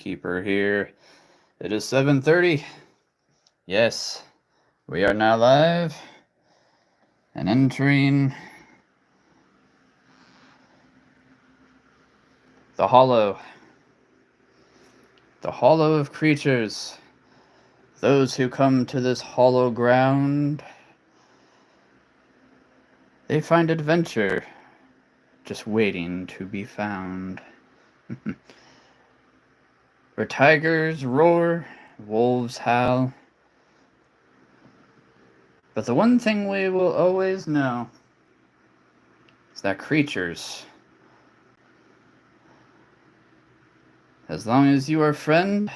Keeper here. It is 7:30. Yes, we are now live and entering the hollow. The hollow of creatures. Those who come to this hollow ground, they find adventure just waiting to be found. Where tigers roar, wolves howl. But the one thing we will always know is that creatures, as long as you are friend,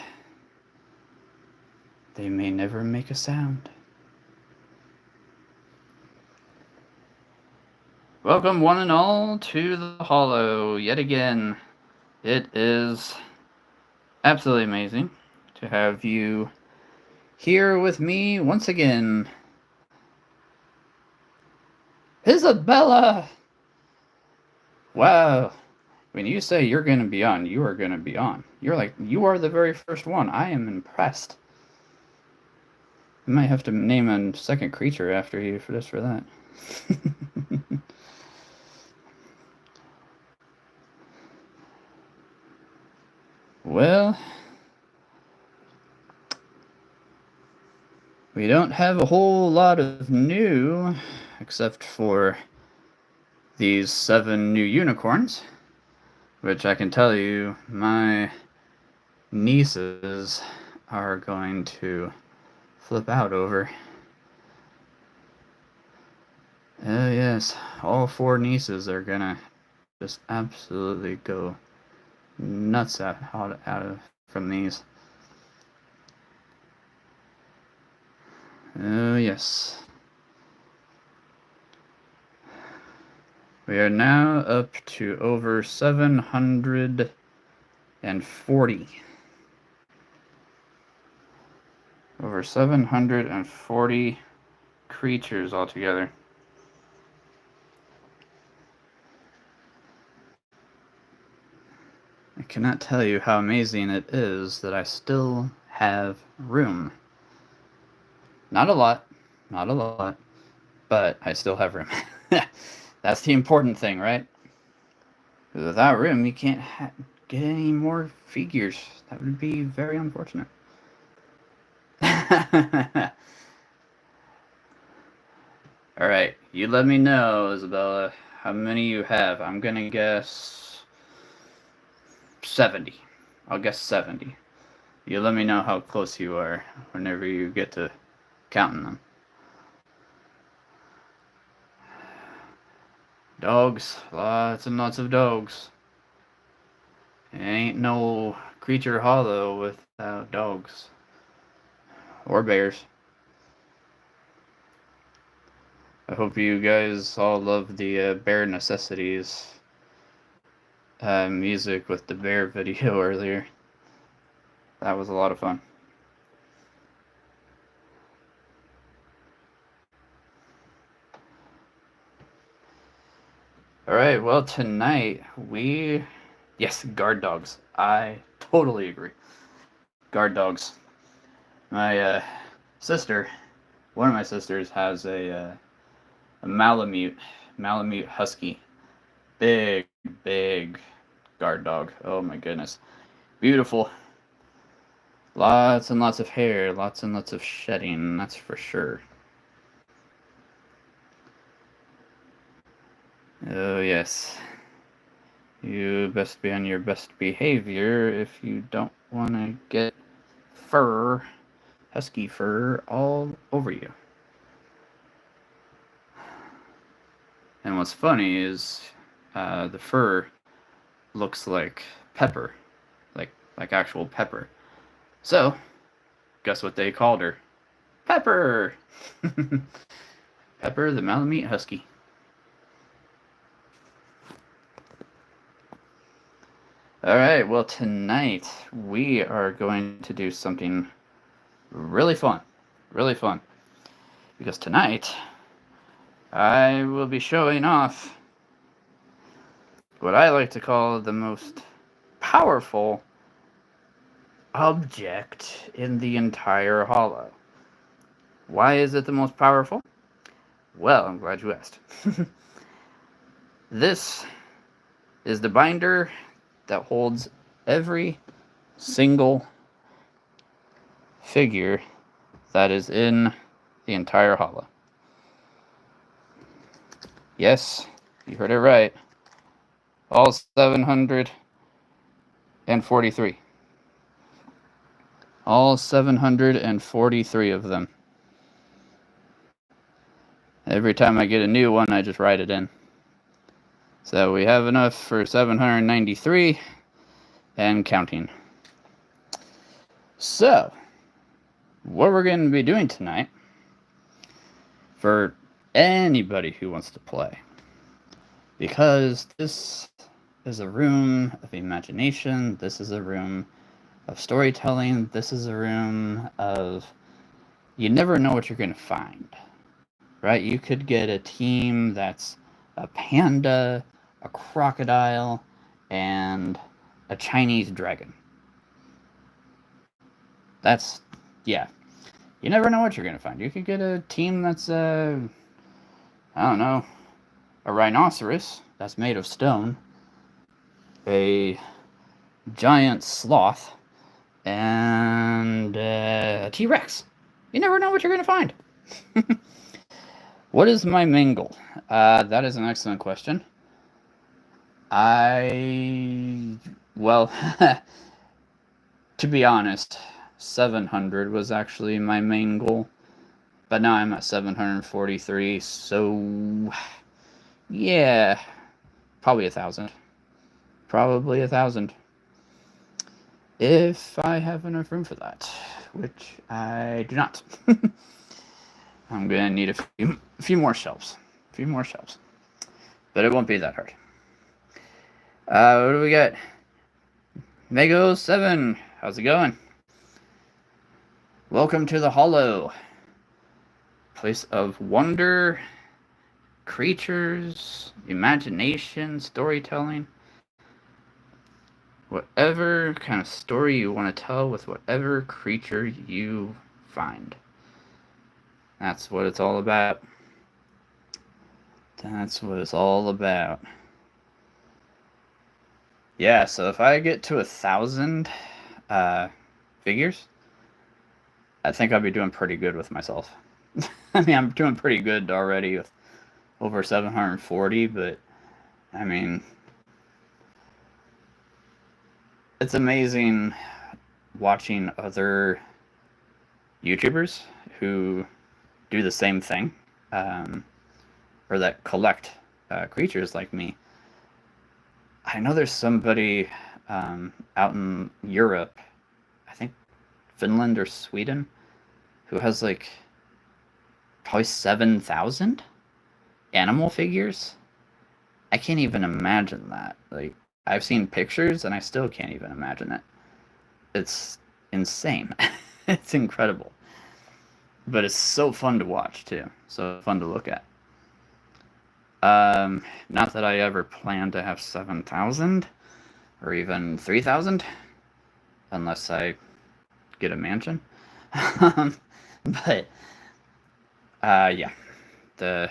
they may never make a sound. Welcome one and all to the Hollow yet again. It is absolutely amazing to have you here with me once again. Isabella! Wow. When you say you're going to be on, you are going to be on. You are the very first one. I am impressed. I might have to name a second creature after you for that. Well, we don't have a whole lot of new, except for these 7 new unicorns, which I can tell you my nieces are going to flip out over. Oh yes, all 4 nieces are gonna just absolutely go nuts from these. Oh yes. We are now up to over 740. Over 740 creatures altogether. I cannot tell you how amazing it is that I still have room. Not a lot, but I still have room. That's the important thing, right? Without room, you can't get any more figures. That would be very unfortunate. Alright, you let me know, Isabella, how many you have. I'm gonna guess 70. I'll guess 70. You let me know how close you are whenever you get to counting them. Dogs. Lots and lots of dogs. It ain't no Creature Hollow without dogs. Or bears. I hope you guys all love the Bear Necessities music with the bear video earlier. That was a lot of fun. Alright, well, tonight yes, guard dogs. I totally agree. Guard dogs. My sister, one of my sisters, has a Malamute Husky. Big guard dog. Oh my goodness. Beautiful. Lots and lots of hair, lots and lots of shedding, that's for sure. Oh yes. You best be on your best behavior if you don't want to get husky fur, all over you. And what's funny is the fur looks like pepper, like actual pepper. So, guess what they called her? Pepper! Pepper the Malamute Husky. Alright, well, tonight we are going to do something really fun. Because tonight I will be showing off what I like to call the most powerful object in the entire hollow. Why is it the most powerful? Well, I'm glad you asked. This is the binder that holds every single figure that is in the entire hollow. Yes, you heard it right. All 743. All 743 of them. Every time I get a new one, I just write it in. So we have enough for 793 and counting. So, what we're going to be doing tonight, for anybody who wants to play, because this is a room of imagination, this is a room of storytelling, this is a room of, you never know what you're going to find, right? You could get a team that's a panda, a crocodile, and a Chinese dragon. That's, yeah. You never know what you're going to find. You could get a team that's, I don't know, a rhinoceros that's made of stone, a giant sloth, and a T-Rex. You never know what you're going to find. What is my main goal? That is an excellent question. Well, to be honest, 700 was actually my main goal. But now I'm at 743, so yeah, probably 1,000. Probably 1,000. If I have enough room for that, which I do not. I'm gonna need a few more shelves. A few more shelves. But it won't be that hard. What do we got? Mego7, how's it going? Welcome to the Hollow. Place of wonder, creatures, imagination, storytelling. Whatever kind of story you want to tell with whatever creature you find. That's what it's all about. That's what it's all about. Yeah, so if I get to 1,000 figures, I think I'll be doing pretty good with myself. I mean, I'm doing pretty good already with over 740, but I mean, it's amazing watching other YouTubers who do the same thing, or that collect creatures like me. I know there's somebody out in Europe, I think Finland or Sweden, who has like probably 7,000 animal figures. I can't even imagine that. Like, I've seen pictures and I still can't even imagine it. It's insane. It's incredible. But it's so fun to watch too. So fun to look at. Not that I ever plan to have 7,000 or even 3,000, unless I get a mansion. But yeah, the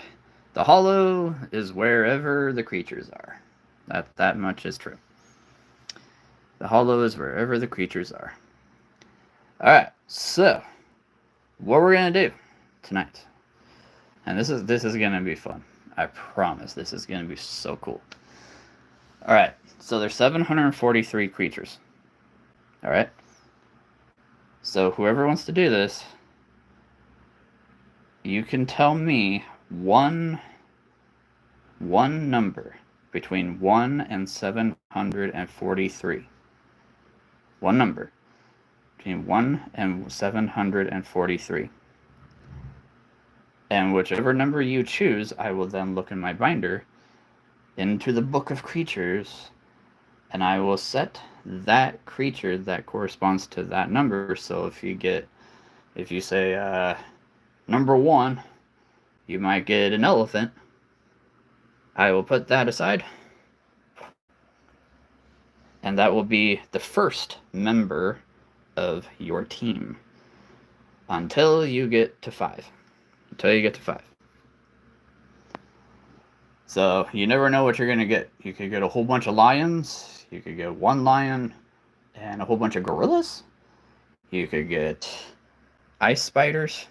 Hollow is wherever the creatures are. That much is true. The Hollow is wherever the creatures are. All right, so what we're gonna do tonight, and this is gonna be fun. I promise this is gonna be so cool. All right, so there's 743 creatures. All right. So whoever wants to do this, you can tell me one number between 1 and 743. One number between 1 and 743. And whichever number you choose, I will then look in my binder into the book of creatures, and I will set that creature that corresponds to that number. So if you say number 1, you might get an elephant. I will put that aside, and that will be the first member of your team until you get to 5. So you never know what you're going to get. You could get a whole bunch of lions. You could get one lion and a whole bunch of gorillas. You could get ice spiders.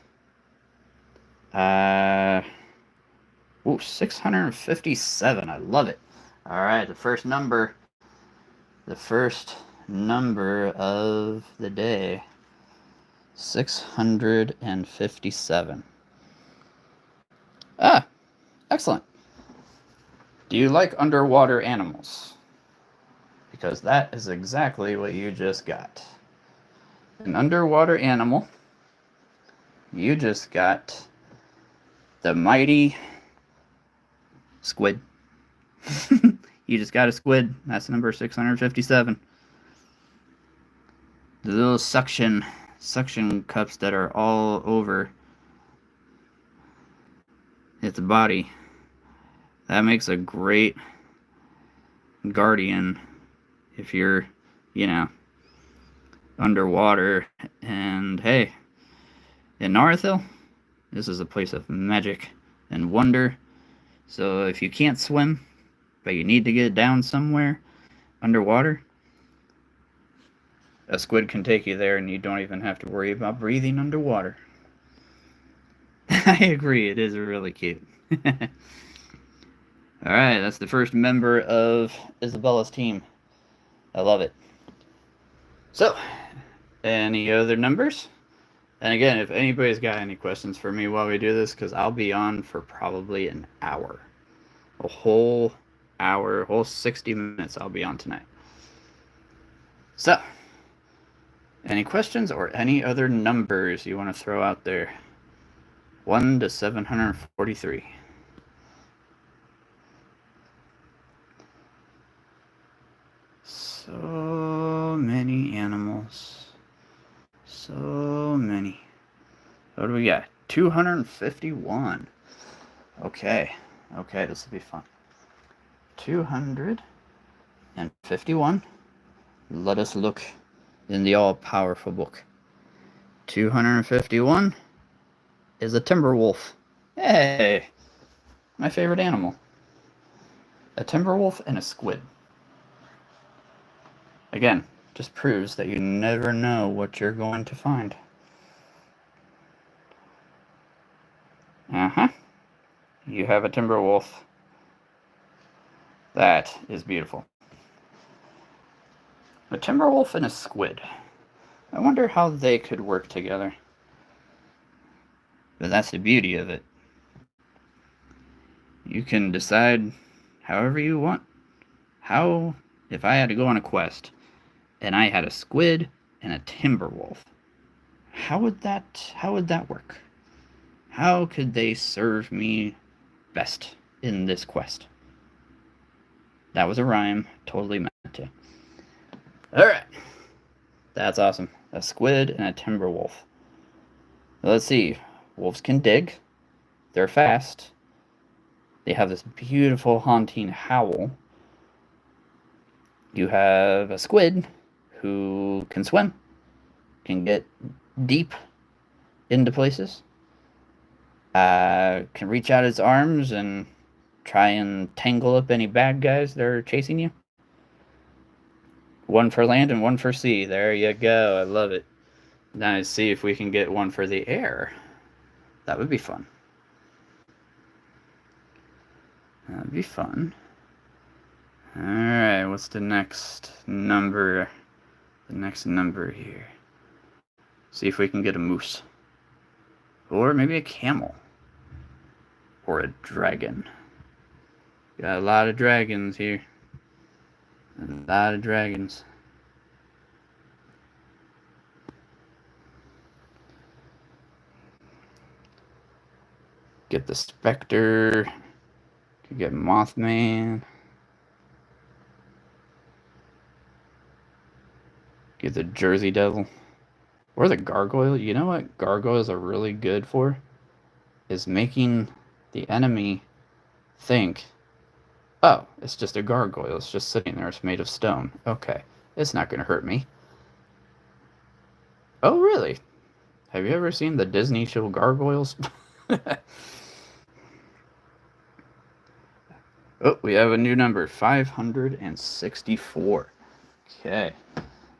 657. I love it. All right, the first number of the day, 657. Excellent. Do you like underwater animals? Because that is exactly what you just got. An underwater animal. You just got the mighty squid. You just got a squid. That's number 657. The little suction cups that are all over its body. That makes a great guardian if you're, underwater. And hey, in Northhill, this is a place of magic and wonder. So if you can't swim, but you need to get down somewhere underwater, a squid can take you there and you don't even have to worry about breathing underwater. I agree, it is really cute. Alright, that's the first member of Isabella's team. I love it. So, any other numbers? And again, if anybody's got any questions for me while we do this, because I'll be on for probably an hour. A whole hour, whole 60 minutes I'll be on tonight. So, any questions or any other numbers you want to throw out there? 1 to 743. So many animals. So many. What do we got? 251. Okay, this will be fun. 251. Let us look in the all-powerful book. 251 is a timber wolf. Hey, my favorite animal. A timber wolf and a squid. Again, just proves that you never know what you're going to find. You have a timber wolf. That is beautiful. A timber wolf and a squid. I wonder how they could work together. But that's the beauty of it. You can decide however you want. If I had to go on a quest and I had a squid and a timber wolf, how would that work? How could they serve me best in this quest? That was a rhyme, totally meant to. Alright. That's awesome. A squid and a timber wolf. Let's see. Wolves can dig. They're fast. They have this beautiful haunting howl. You have a squid who can swim, can get deep into places, can reach out its arms and try and tangle up any bad guys that are chasing you. One for land and one for sea. There you go. I love it. Now let's see if we can get one for the air. That would be fun. That'd be fun. Alright, what's the next number? The next number here. See if we can get a moose. Or maybe a camel. Or a dragon. Got a lot of dragons here. A lot of dragons. Get the Spectre. Could get Mothman. Get the Jersey Devil. Or the Gargoyle. You know what gargoyles are really good for? Is making the enemy think, oh, it's just a gargoyle. It's just sitting there. It's made of stone. Okay. It's not going to hurt me. Oh, really? Have you ever seen the Disney show Gargoyles? Oh, we have a new number, 564. Okay,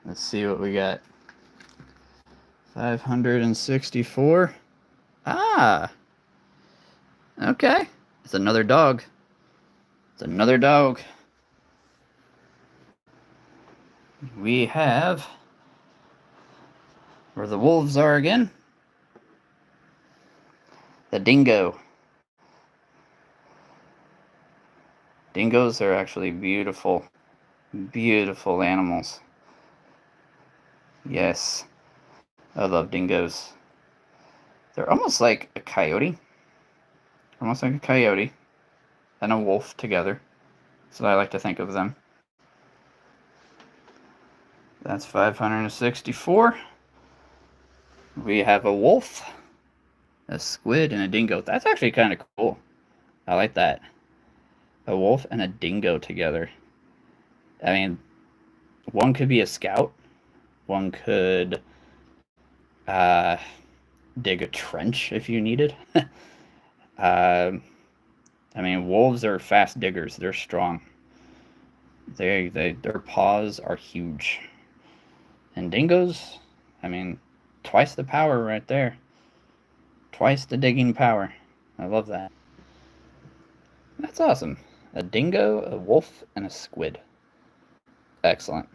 let's see what we got. 564. Ah, okay. It's another dog. It's another dog. We have where the wolves are again. The dingo. Dingoes are actually beautiful, beautiful animals. Yes, I love dingoes. They're almost like a coyote. Almost like a coyote and a wolf together. That's what I like to think of them. That's 564. We have a wolf, a squid, and a dingo. That's actually kind of cool. I like that. A wolf and a dingo together. I mean, one could be a scout. One could dig a trench if you needed. I mean, wolves are fast diggers. They're strong. Their paws are huge. And dingoes, I mean, twice the power right there. Twice the digging power. I love that. That's awesome. A dingo, a wolf, and a squid. Excellent.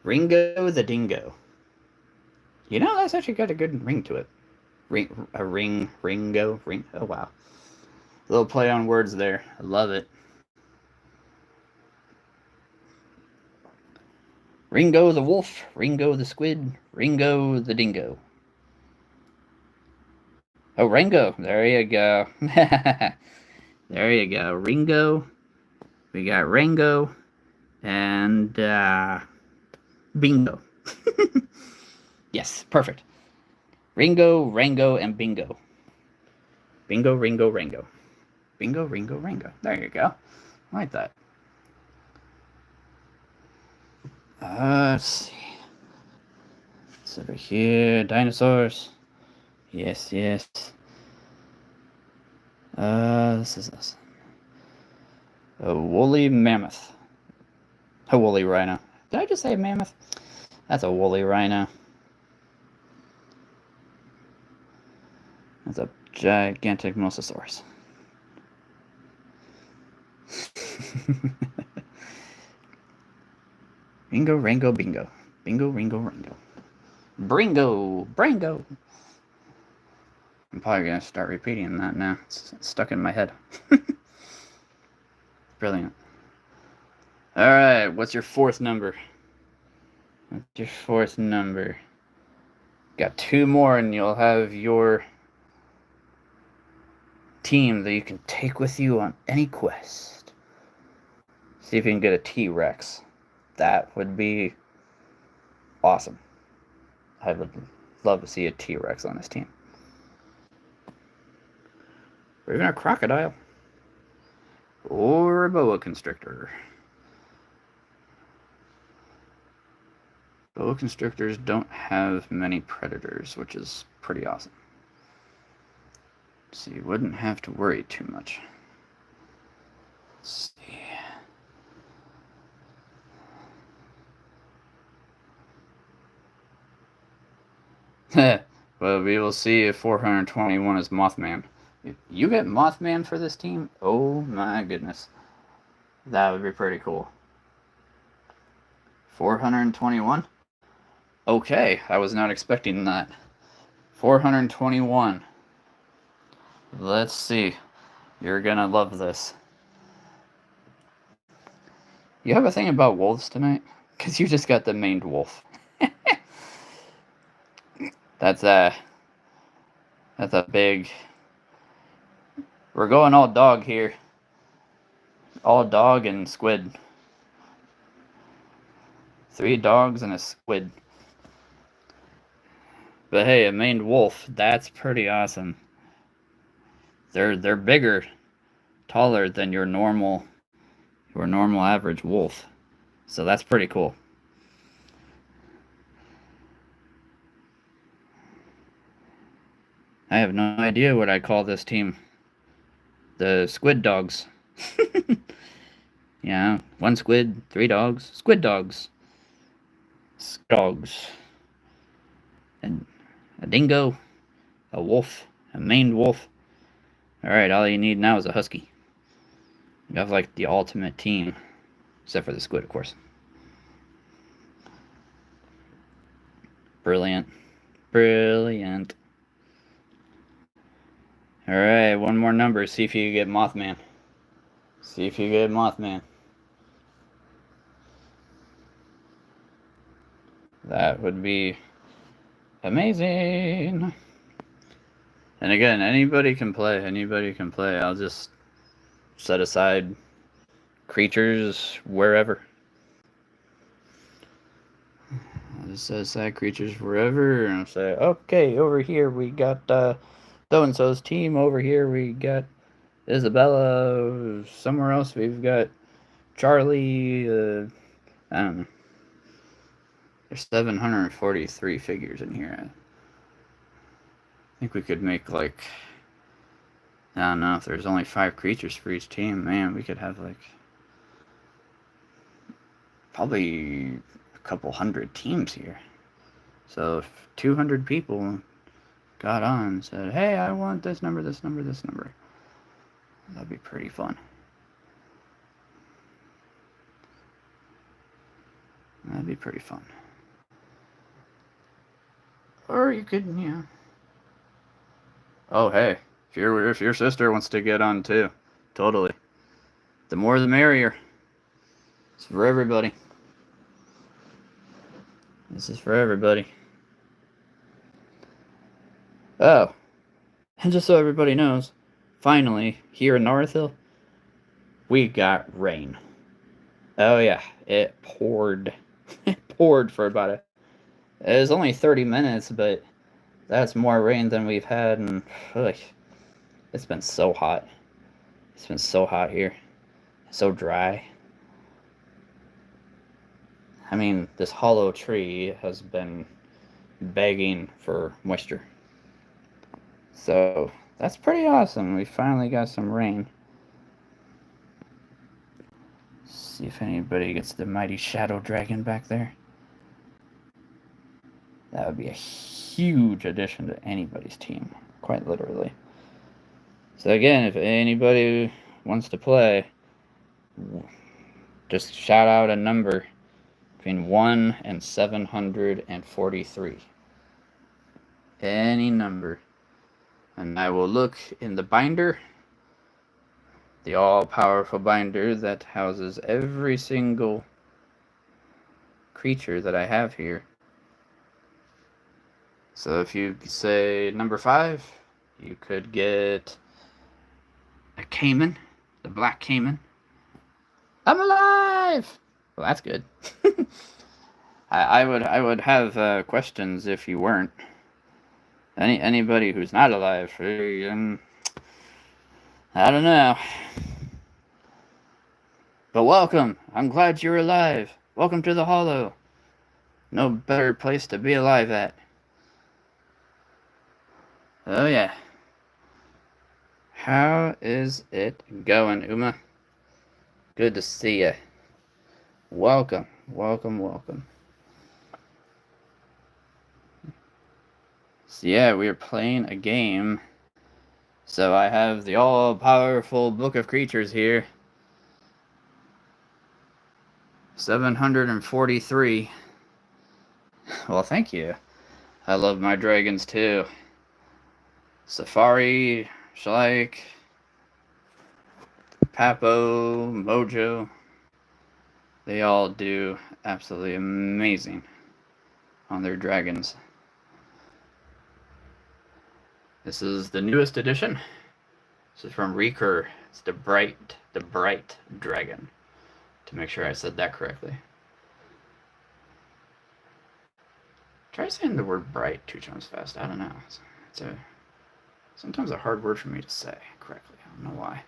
Ringo the dingo. You know, that's actually got a good ring to it. Ringo. Oh, wow. A little play on words there. I love it. Ringo the wolf, Ringo the squid, Ringo the dingo. Oh, Rango. There you go. There you go. Ringo. We got Rango and Bingo. Yes, perfect. Ringo, Rango, and Bingo. Bingo, Ringo, Rango. Bingo, Ringo, Rango. There you go. I like that. Let's see. It's over here. Dinosaurs. Yes. This is this. A woolly mammoth. A woolly rhino. Did I just say mammoth? That's a woolly rhino. That's a gigantic mosasaurus. Ringo, Rango, Bingo. Bingo, Ringo, Rango. Brango. I'm probably going to start repeating that now. It's stuck in my head. Brilliant. All right, what's your fourth number? What's your fourth number? Got two more and you'll have your team that you can take with you on any quest. See if you can get a T-Rex. That would be awesome. I would love to see a T-Rex on this team. Or even a crocodile. Or a boa constrictor. Boa constrictors don't have many predators, which is pretty awesome. So you wouldn't have to worry too much. Let's see. Well, we will see if 421 is Mothman. If you get Mothman for this team, oh my goodness. That would be pretty cool. 421? Okay, I was not expecting that. 421. Let's see. You're gonna love this. You have a thing about wolves tonight? Because you just got the maned wolf. That's a big... We're going all dog here. All dog and squid. 3 dogs and a squid. But hey, a maned wolf, that's pretty awesome. They're bigger, taller than your normal average wolf. So that's pretty cool. I have no idea what I call this team. The Squid Dogs. Yeah, one squid, three dogs. Squid Dogs. Dogs. And a dingo, a wolf, a maned wolf. Alright, all you need now is a husky. You have like the ultimate team. Except for the squid, of course. Brilliant. Brilliant. Alright, one more number. See if you get Mothman. See if you get Mothman. That would be amazing. And again, anybody can play. Anybody can play. I'll just set aside creatures wherever. I'll just set aside creatures wherever, and I'll say, okay, over here we got so-and-so's team. Over here we got Isabella. Somewhere else we've got Charlie. I don't know. There's 743 figures in here. I think we could make like, I don't know, if there's only 5 creatures for each team, man, we could have like probably a couple hundred teams here. So if 200 people got on and said, hey, I want this number, this number, this number, that'd be pretty fun. That'd be pretty fun. Or you could, oh, hey, if your sister wants to get on too, totally. The more the merrier. It's for everybody. This is for everybody. Oh, and just so everybody knows, finally, here in North Hill, we got rain. Oh yeah, it poured. It poured for about it was only 30 minutes, but that's more rain than we've had, and it's been so hot. It's been so hot here. So dry. I mean, this hollow tree has been begging for moisture. So, that's pretty awesome. We finally got some rain. See if anybody gets the mighty shadow dragon back there. That would be a huge addition to anybody's team, quite literally. So again, if anybody wants to play, just shout out a number between 1 and 743. Any number. And I will look in the binder, the all-powerful binder that houses every single creature that I have here. So if you say number 5, you could get a caiman, the black caiman. I'm alive! Well, that's good. I would have questions if you weren't. Anybody who's not alive, I don't know. But welcome. I'm glad you're alive. Welcome to the Hollow. No better place to be alive at. Oh yeah. How is it going, Uma? Good to see ya. Welcome, welcome, welcome. So yeah, we are playing a game. So I have the all-powerful Book of Creatures here. 743. Well, thank you. I love my dragons too. Safari, Shalike, Papo, Mojo. They all do absolutely amazing on their dragons. This is the newest edition. This is from Recur. It's the Bright Dragon. To make sure I said that correctly. Try saying the word bright 2 times fast. I don't know. It's sometimes a hard word for me to say correctly. I don't know why.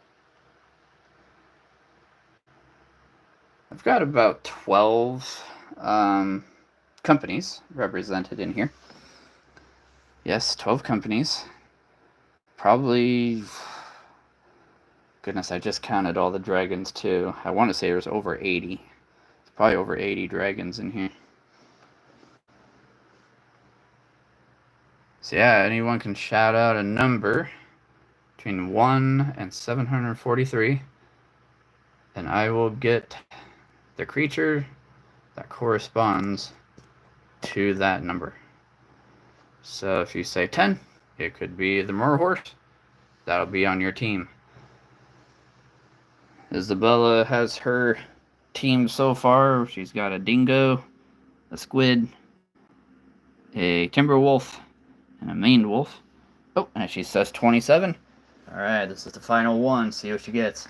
I've got about 12 companies represented in here. Yes, 12 companies. probably... Goodness, I just counted all the dragons, too. I want to say there's over 80. There's probably over 80 dragons in here. So yeah, anyone can shout out a number between 1 and 743, and I will get the creature that corresponds to that number. So if you say 10, it could be the Murhorse. That'll be on your team. Isabella has her team so far. She's got a dingo, a squid, a timber wolf, and a maned wolf. Oh, and she says 27. Alright, this is the final one. See what she gets.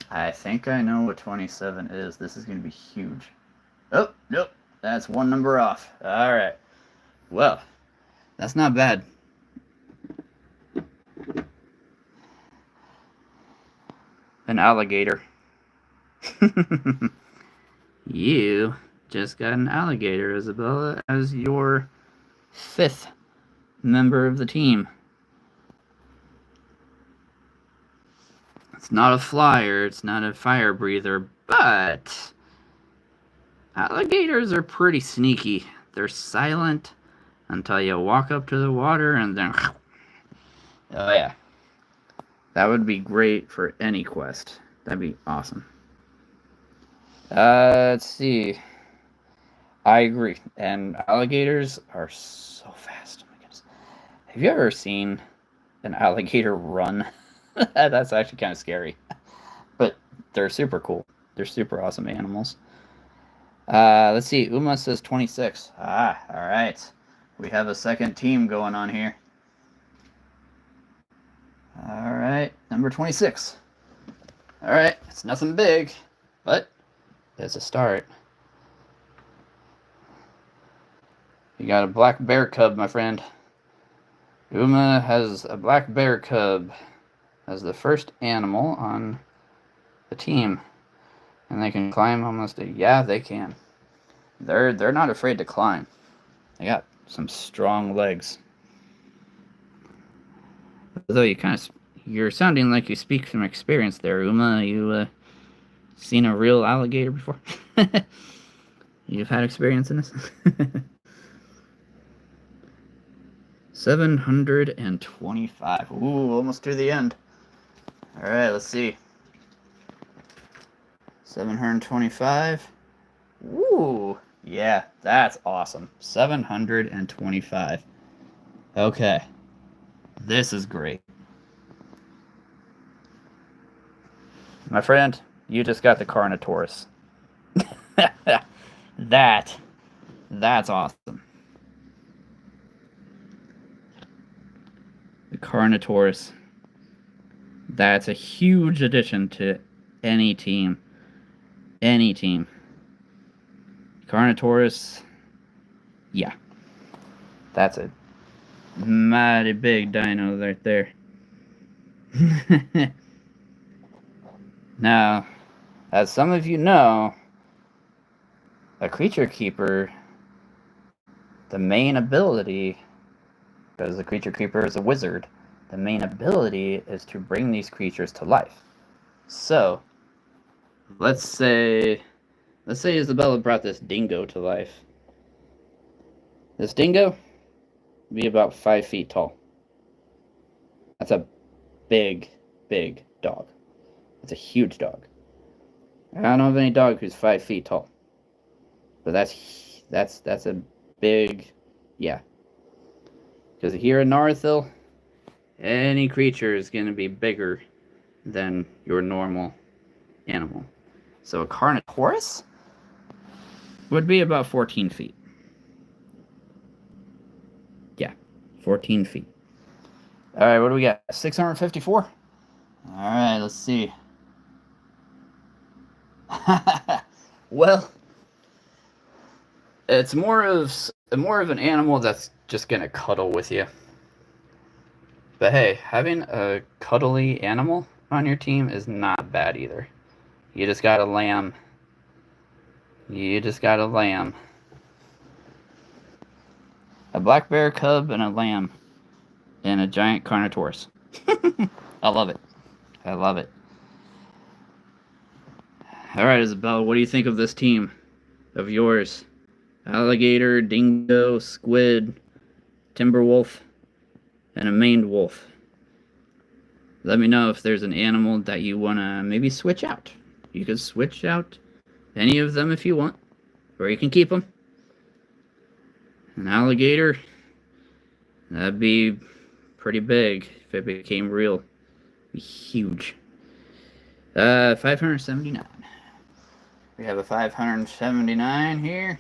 I think I know what 27 is. This is going to be huge. Oh, nope. That's one number off. Alright. Well, that's not bad. An alligator. You just got an alligator, Isabella, as your 5th member of the team. It's not a flyer, it's not a fire breather, but alligators are pretty sneaky. They're silent until you walk up to the water and then... Oh yeah. That would be great for any quest. That'd be awesome. Let's see. I agree. And alligators are so fast. Oh my goodness. Have you ever seen an alligator run? That's actually kind of scary. But they're super cool. They're super awesome animals. Let's see. Uma says 26. Alright. We have a second team going on here. Alright, number 26. Alright, it's nothing big, but it's a start. You got a black bear cub, my friend. Uma has a black bear cub as the first animal on the team. And they can climb almost yeah, they can. They're not afraid to climb. They got some strong legs. Although you're sounding like you speak from experience there, Uma. You seen a real alligator before? You've had experience in this? 725. Ooh, almost to the end. Alright, let's see. 725. Ooh, yeah, that's awesome. 725. Okay. This is great. My friend, you just got the Carnotaurus. That's awesome. The Carnotaurus. That's a huge addition to any team. Any team. Carnotaurus. Yeah. That's a mighty big dino right there. Now, as some of you know, a creature keeper, the main ability, because the creature keeper is a wizard, the main ability is to bring these creatures to life. So, let's say Isabella brought this dingo to life. This dingo would be about 5 feet tall. That's a big, big dog. It's a huge dog. I don't know of any dog who's 5 feet tall. But that's a big, yeah. Because here in Northil, any creature is going to be bigger than your normal animal. So a Carnotaurus would be about 14 feet. Yeah, 14 feet. Alright, what do we got? 654? Alright, let's see. Well, it's more of an animal that's just gonna cuddle with you. But hey, having a cuddly animal on your team is not bad either. You just got a lamb. You just got a lamb. A black bear cub and a lamb. And a giant Carnotaurus. I love it. I love it. All right, Isabella, what do you think of this team of yours? Alligator, dingo, squid, timber wolf, and a maned wolf. Let me know if there's an animal that you want to maybe switch out. You can switch out any of them if you want, or you can keep them. An alligator, that'd be pretty big if it became real. It'd be huge. 579. We have a 579 here.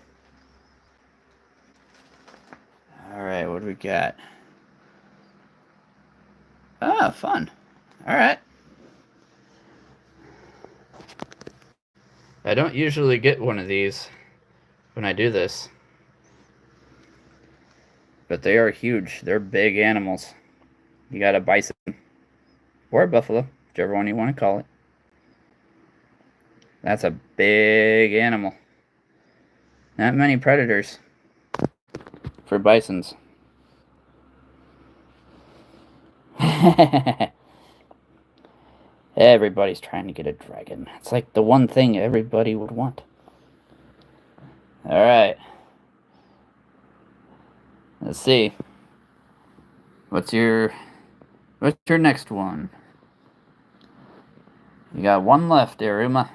Alright, what do we got? Ah, fun. Alright. I don't usually get one of these when I do this. But they are huge. They're big animals. You got a bison. Or a buffalo, whichever one you want to call it. That's a big animal. Not many predators for bisons. Everybody's trying to get a dragon. It's like the one thing everybody would want. Alright. Let's see. What's your next one? You got one left there, Uma.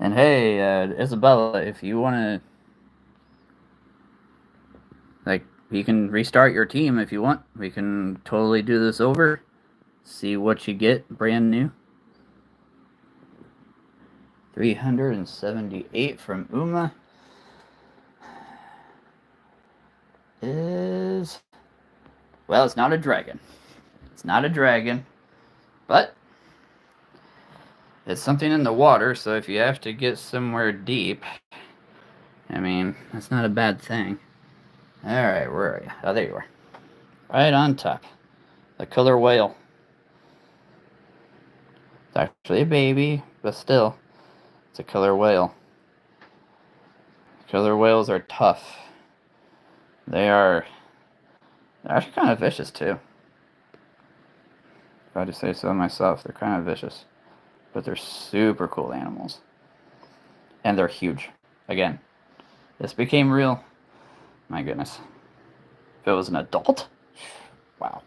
And hey, Isabella, if you want to, like, you can restart your team if you want. We can totally do this over. See what you get brand new. 378 from Uma is, well, it's not a dragon. It's not a dragon, but it's something in the water, so if you have to get somewhere deep, I mean, that's not a bad thing. Alright, where are you? Oh, there you are. Right on top. The killer whale. It's actually a baby, but still, it's a killer whale. Killer whales are tough. They're actually kind of vicious, too. If I had to say so myself, they're kind of vicious. But they're super cool animals. And they're huge. Again, this became real. My goodness. If it was an adult? Wow.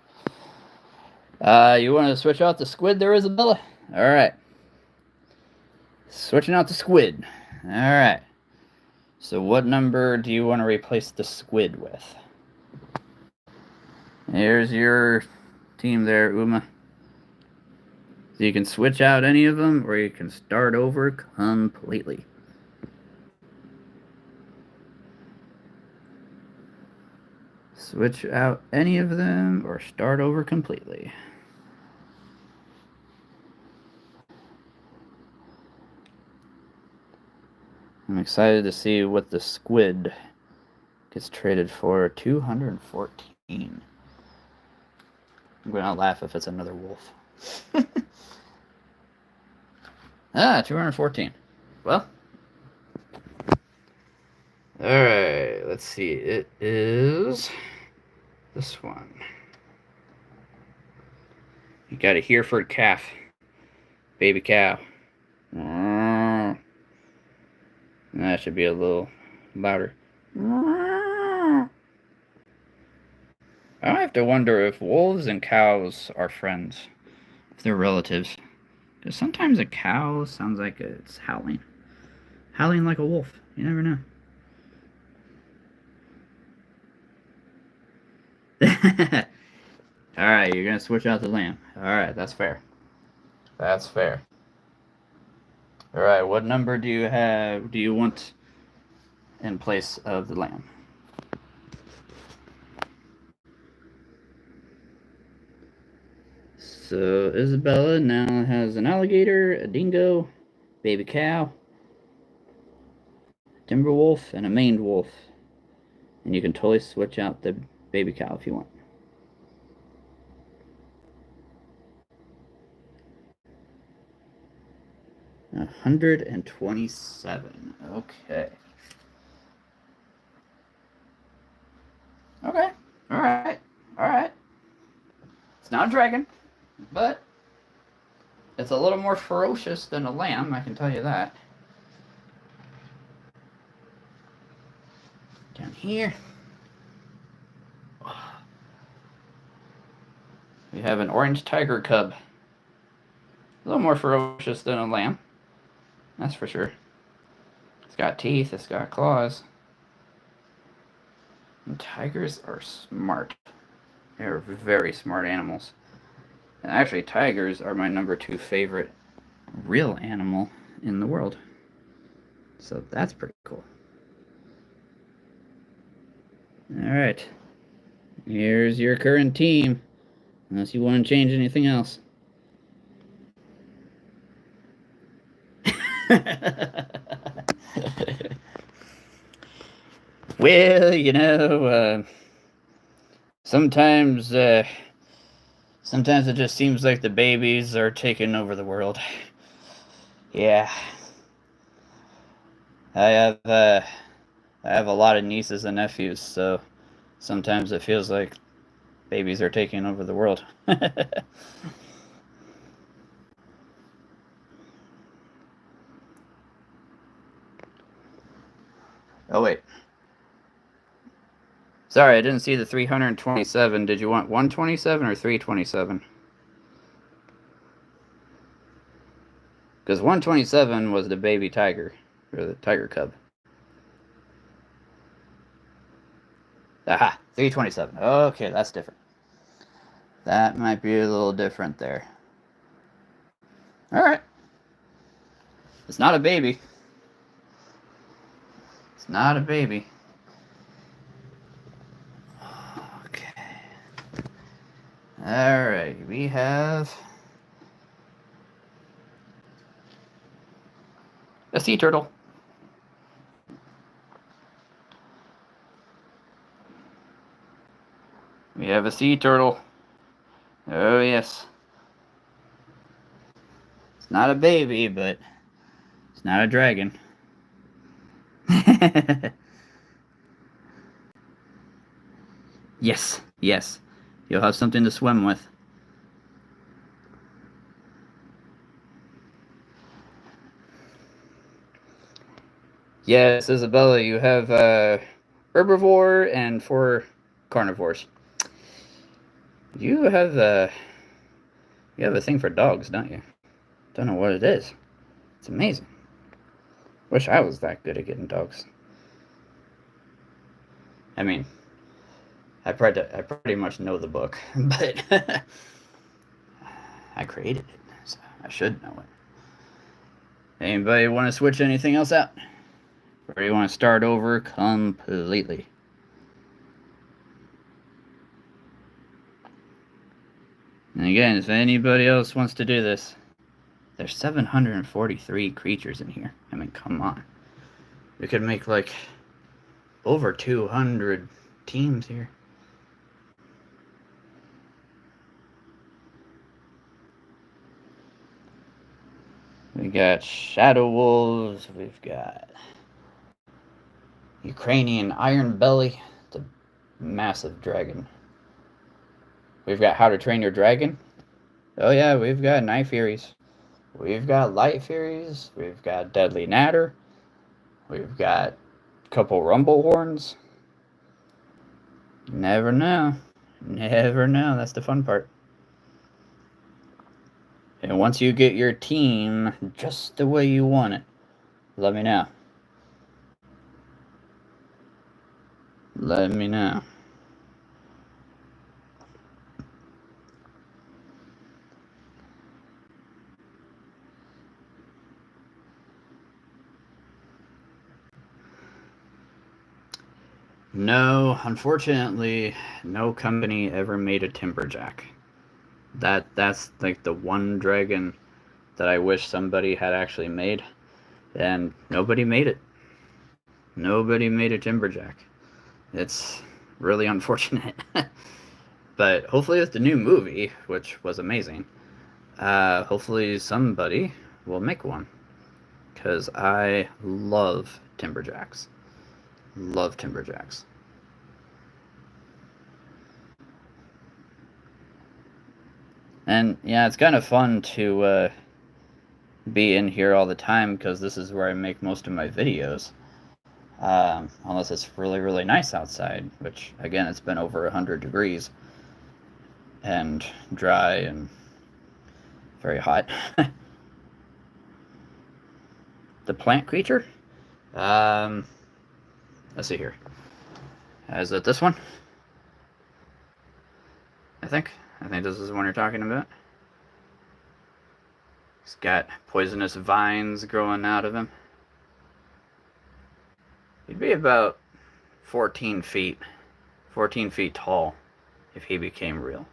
You want to switch out the squid there, Isabella? Alright. Switching out the squid. Alright. So what number do you want to replace the squid with? Here's your team there, Uma. So you can switch out any of them, or you can start over completely. Switch out any of them, or start over completely. I'm excited to see what the squid gets traded for. 214. I'm going to laugh if it's another wolf. 214. Well. Alright, let's see. It is this one. You got a Hereford calf. Baby cow. That should be a little louder. I have to wonder if wolves and cows are friends. If they're relatives. Because sometimes a cow sounds like it's howling. Howling like a wolf. You never know. Alright, you're going to switch out the lamb. Alright, that's fair. That's fair. Alright, what number do you want in place of the lamb? So Isabella now has an alligator, a dingo, baby cow, timber wolf, and a maned wolf. And you can totally switch out the baby cow if you want. $127. Okay. Okay. Alright. Alright. It's not a dragon, but it's a little more ferocious than a lamb, I can tell you that. Down here. We have an orange tiger cub. A little more ferocious than a lamb. That's for sure. It's got teeth, it's got claws. And tigers are smart. They're very smart animals. And actually, tigers are my number 2 favorite real animal in the world. So that's pretty cool. Alright. Here's your current team. Unless you want to change anything else. Well, you know, sometimes it just seems like the babies are taking over the world. Yeah. I have a lot of nieces and nephews, so sometimes it feels like babies are taking over the world. Oh, wait. Sorry, I didn't see the 327. Did you want 127 or 327? Because 127 was the baby tiger, or the tiger cub. Aha, 327. Okay, that's different. That might be a little different there. Alright. It's not a baby. It's not a baby. Okay. Alright, we have a sea turtle. We have a sea turtle. Oh, yes. It's not a baby, but it's not a dragon. Yes, yes. You'll have something to swim with. Yes, Isabella, you have herbivore and 4 carnivores. You have a thing for dogs, don't you? Don't know what it is. It's amazing. Wish I was that good at getting dogs. I mean, I pretty much know the book, but I created it, so I should know it. Anybody want to switch anything else out? Or do you want to start over completely? And again, if anybody else wants to do this, there's 743 creatures in here. I mean, come on. We could make like over 200 teams here. We got Shadow Wolves. We've got Ukrainian Iron Belly. It's a massive dragon. We've got How to Train Your Dragon. Oh yeah, we've got Night Furies. We've got Light Furies. We've got Deadly Natter. We've got a couple Rumble Horns. Never know. Never know. That's the fun part. And once you get your team just the way you want it, let me know. Let me know. No, unfortunately, no company ever made a Timberjack. That's like the one dragon that I wish somebody had actually made, and nobody made it. Nobody made a Timberjack. It's really unfortunate. But hopefully with the new movie, which was amazing, hopefully somebody will make one. Because I love Timberjacks. Love Timberjacks. And yeah, it's kind of fun to be in here all the time because this is where I make most of my videos. Unless it's really, really nice outside, which again, it's been over 100 degrees and dry and very hot. The plant creature? Um, let's see here. Is it this one? I think. I think this is the one you're talking about. He's got poisonous vines growing out of him. He'd be about 14 feet tall if he became real.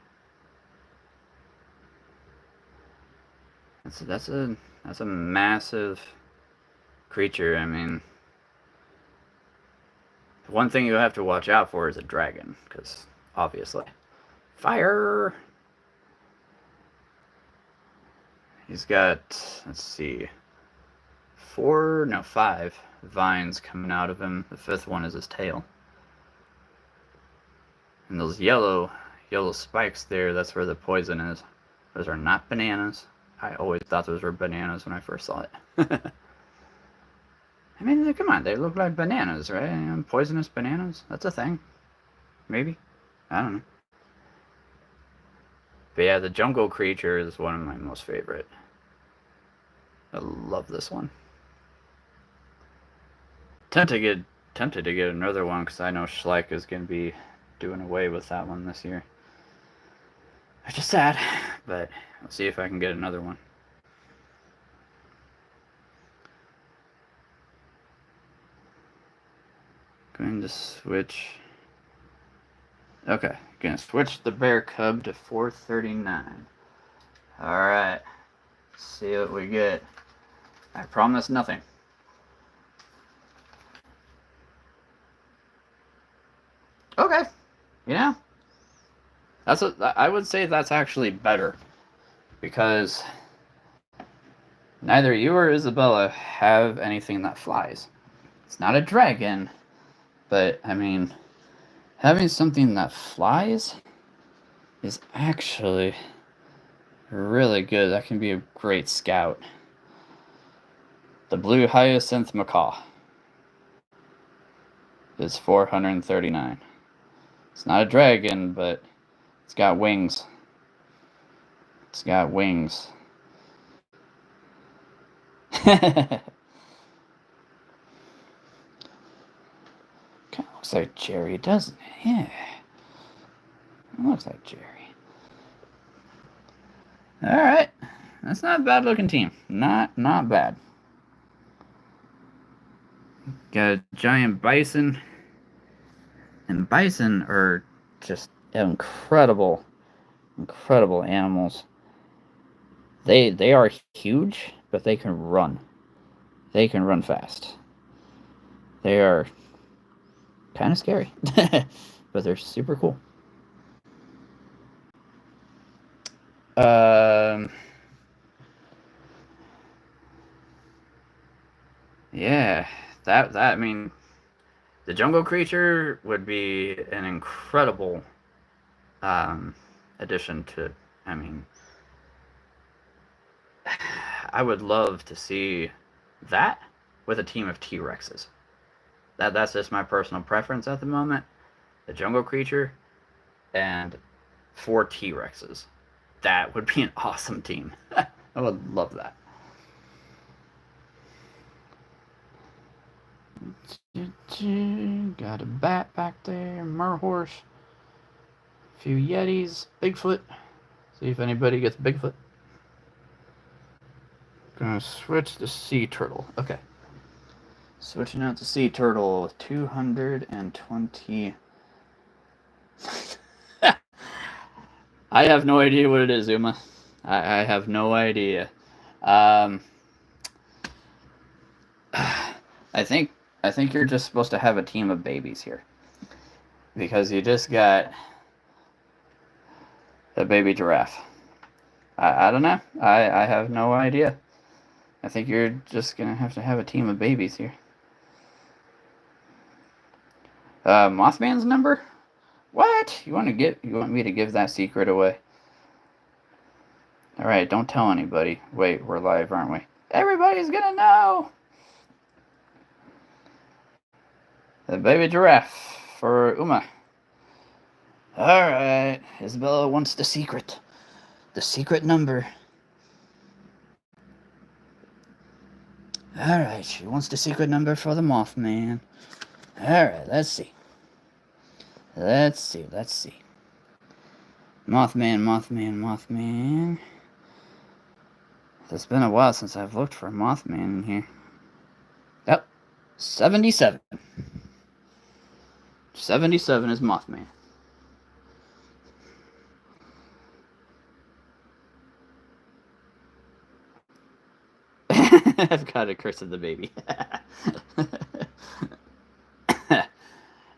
That's a massive creature. I mean, one thing you have to watch out for is a dragon, because obviously, fire. He's got, let's see, 5 vines coming out of him. The 5th one is his tail. And those yellow spikes there, that's where the poison is. Those are not bananas. I always thought those were bananas when I first saw it. I mean, come on, they look like bananas, right? Poisonous bananas? That's a thing. Maybe. I don't know. But yeah, the jungle creature is one of my most favorite. I love this one. Tempted to get another one because I know Schleich is going to be doing away with that one this year. Which is sad, but I'll see if I can get another one. Going to switch. Okay, gonna switch the bear cub to 439. Alright, see what we get. I promise nothing. Okay, you know, I would say that's actually better because neither you or Isabella have anything that flies. It's not a dragon, but I mean, having something that flies is actually really good. That can be a great scout. The blue hyacinth macaw is 439. It's not a dragon, but it's got wings. It's got wings. Kind of looks like Jerry, doesn't it? Yeah. It looks like Jerry. Alright. That's not a bad looking team. Not bad. Got a giant bison. And bison are just incredible animals. They are huge, but they can run. They can run fast. They are kind of scary, but they're super cool. Yeah, that I mean, the jungle creature would be an incredible addition to. I mean, I would love to see that with a team of T-Rexes. That's just my personal preference at the moment. The jungle creature and 4 T-Rexes. That would be an awesome team. I would love that. Got a bat back there, Merhorse, a few Yetis, Bigfoot. See if anybody gets Bigfoot. Gonna switch to sea turtle. Okay. Switching out to sea turtle, 220. I have no idea what it is, Uma. I have no idea. I think you're just supposed to have a team of babies here, because you just got a baby giraffe. I don't know. I have no idea. I think you're just gonna have to have a team of babies here. Mothman's number? What? You want me to give that secret away? Alright, don't tell anybody. Wait, we're live, aren't we? Everybody's gonna know! The baby giraffe for Uma. Alright, Isabella wants the secret. The secret number. Alright, she wants the secret number for the Mothman. Alright, let's see. Let's see. Mothman. It's been a while since I've looked for Mothman in here. Yep, 77. 77 is Mothman. I've got a curse of the baby.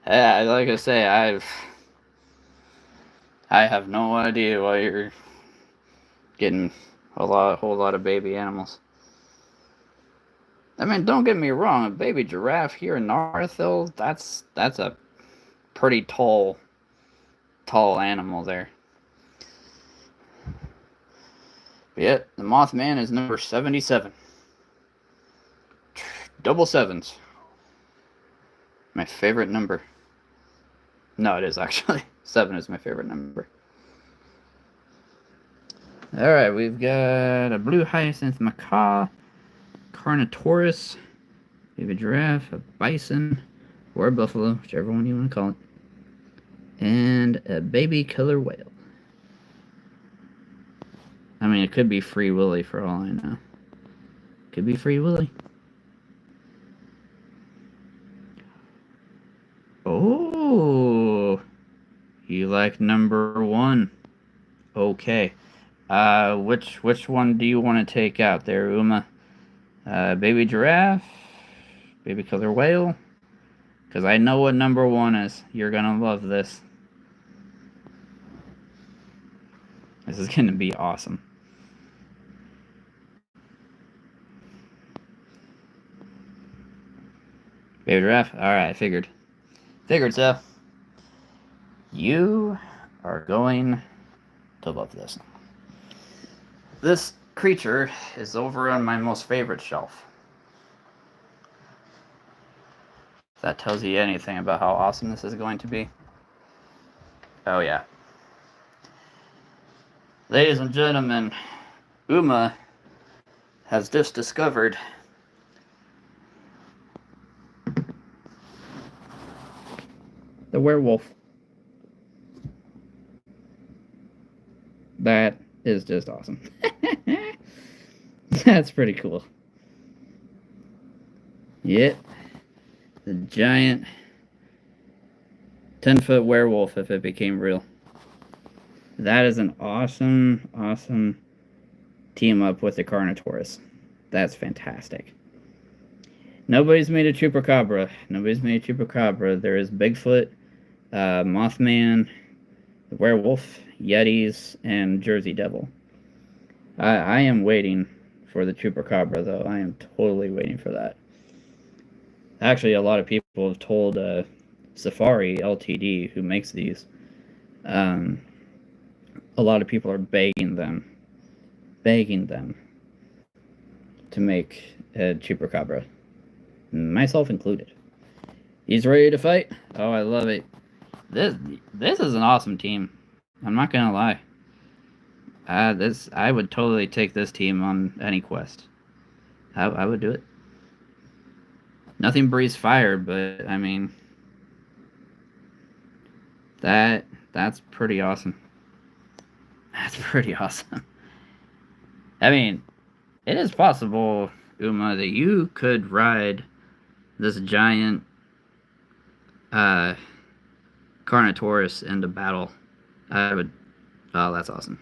Yeah, like I say, I have no idea why you're getting a whole lot of baby animals. I mean, don't get me wrong, a baby giraffe here in Northville, that's a pretty tall animal there. But yet, the Mothman is number 77. Double sevens. My favorite number. No, it is actually. 7 is my favorite number. Alright, we've got a blue hyacinth macaw, Carnotaurus, baby giraffe, a bison, or a buffalo, whichever one you want to call it, and a baby killer whale. I mean, it could be Free Willy for all I know. Could be Free Willy. Oh, you like number 1? Okay. Which one do you want to take out there, Uma? Baby giraffe, baby killer whale. Because I know what number 1 is. You're gonna love this. This is gonna be awesome. Baby giraffe. All right, figured so. You are going to love this. This creature is over on my most favorite shelf. If that tells you anything about how awesome this is going to be. Oh yeah. Ladies and gentlemen, Uma has just discovered the werewolf. That is just awesome. That's pretty cool. Yep. The giant 10-foot werewolf if it became real. That is an awesome team up with the Carnotaurus. That's fantastic. Nobody's made a Chupacabra. There is Bigfoot, Mothman, the werewolf, Yetis, and Jersey Devil. I am waiting for the Chupacabra, though. I am totally waiting for that. Actually, a lot of people have told Safari Ltd, who makes these, a lot of people are begging them to make a Chupacabra, myself included. He's ready to fight. Oh, I love it. This is an awesome team. I'm not gonna lie. I would totally take this team on any quest. I would do it. Nothing breathes fire, but I mean, that's pretty awesome. That's pretty awesome. I mean, it is possible, Uma, that you could ride this giant Carnotaurus into battle. I would. Oh, that's awesome.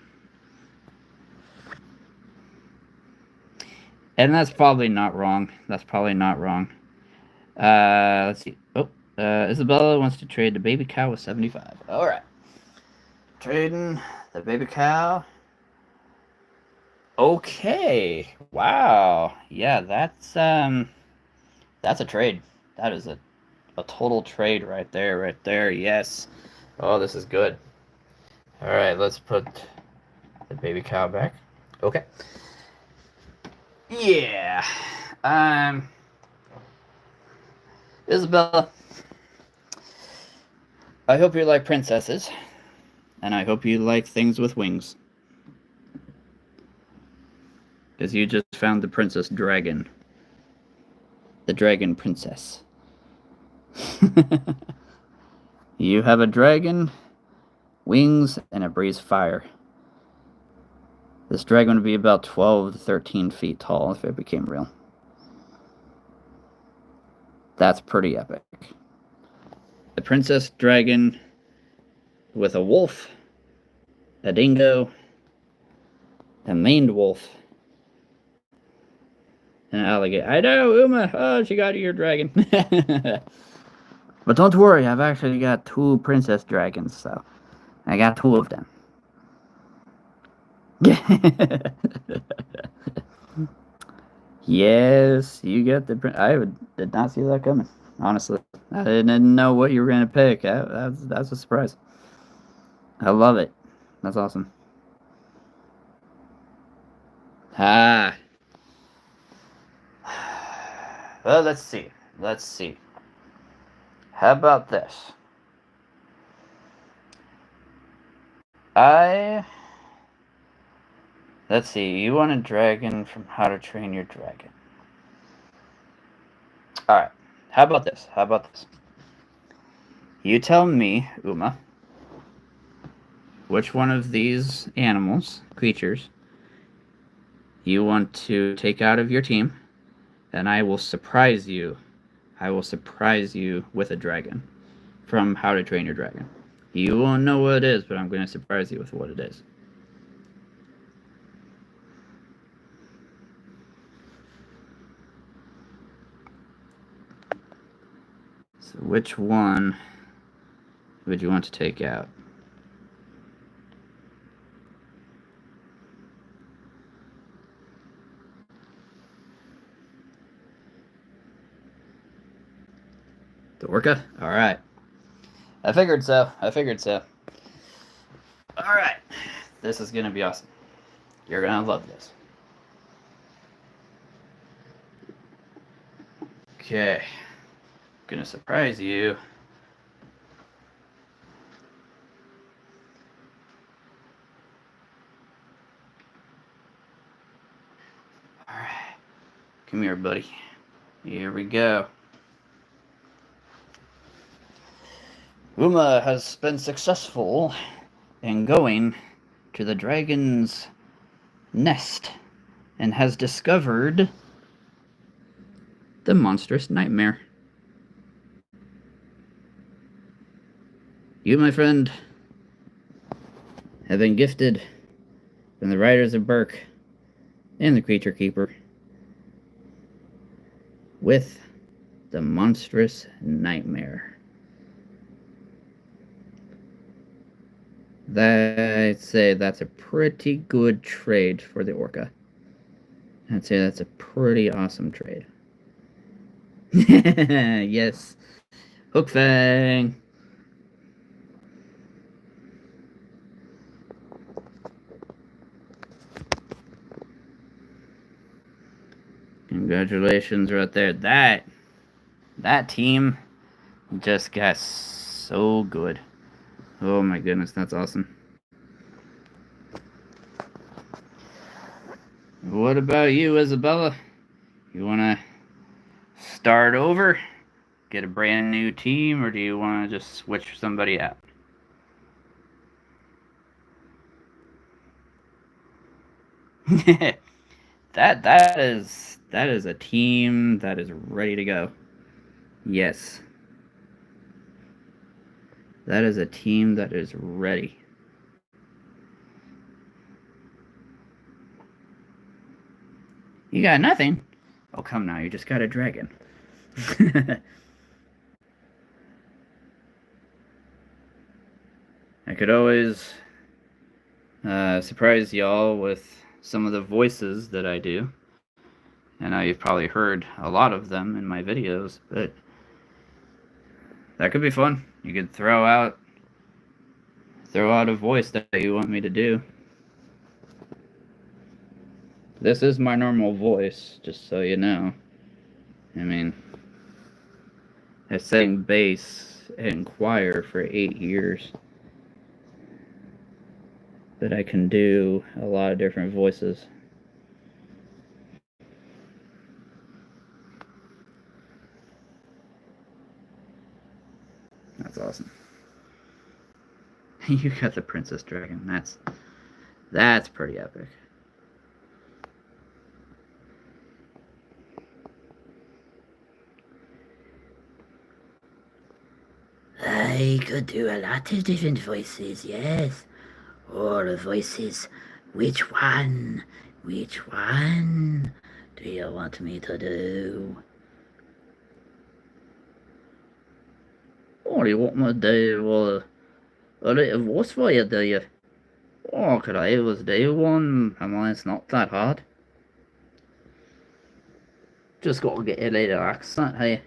And that's probably not wrong. Let's see. Oh, Isabella wants to trade the baby cow with 75. All right. Trading the baby cow. Okay. Wow. Yeah, that's a trade. That is a total trade right there. Yes. Oh, this is good. All right, let's put the baby cow back. Okay. Yeah. Isabella, I hope you like princesses, and I hope you like things with wings. Because you just found the princess dragon. The dragon princess. You have a dragon, wings, and a breeze fire. This dragon would be about 12 to 13 feet tall if it became real. That's pretty epic. The princess dragon with a wolf, a dingo, a maned wolf, and an alligator. I know, Uma! Oh, she got your dragon. But don't worry, I've actually got 2 princess dragons, so I got 2 of them. Yes, you got the. Did not see that coming. Honestly, I didn't know what you were gonna pick. That's a surprise. I love it. That's awesome. Ah. Well, let's see. Let's see. How about this? Let's see. You want a dragon from How to Train Your Dragon. Alright. How about this? How about this? You tell me, Uma, which one of these animals, creatures, you want to take out of your team, and I will surprise you. I will surprise you with a dragon from How to Train Your Dragon. You won't know what it is, but I'm going to surprise you with what it is. So which one would you want to take out? The orca? Alright. I figured so. I figured so. Alright. This is going to be awesome. You're going to love this. Okay. Gonna surprise you. Alright. Come here, buddy. Here we go. Uma has been successful in going to the dragon's nest and has discovered the monstrous nightmare. You, my friend, have been gifted from the Riders of Berk and the Creature Keeper with the monstrous nightmare. I'd say that's a pretty good trade for the orca. I'd say that's a pretty awesome trade. Yes. Hook Fang. Congratulations right there. That team just got so good. Oh my goodness, that's awesome. What about you, Isabella? You want to start over? Get a brand new team, or do you want to just switch somebody out? that is a team that is ready to go. Yes. That is a team that is ready. You got nothing? Oh, come now, you just got a dragon. I could always surprise y'all with some of the voices that I do. I know you've probably heard a lot of them in my videos, but that could be fun. You could throw out a voice that you want me to do. This is my normal voice, just so you know. I mean, I sang bass and choir for 8 years. But I can do a lot of different voices. That's awesome. You got the Princess Dragon. That's pretty epic. I could do a lot of different voices, yes. All the voices. Which one? Which one do you want me to do? Oh, you want me to do a little voice for you, do you? Oh, could I always do one? I mean, it's not that hard. Just got to get a little accent here.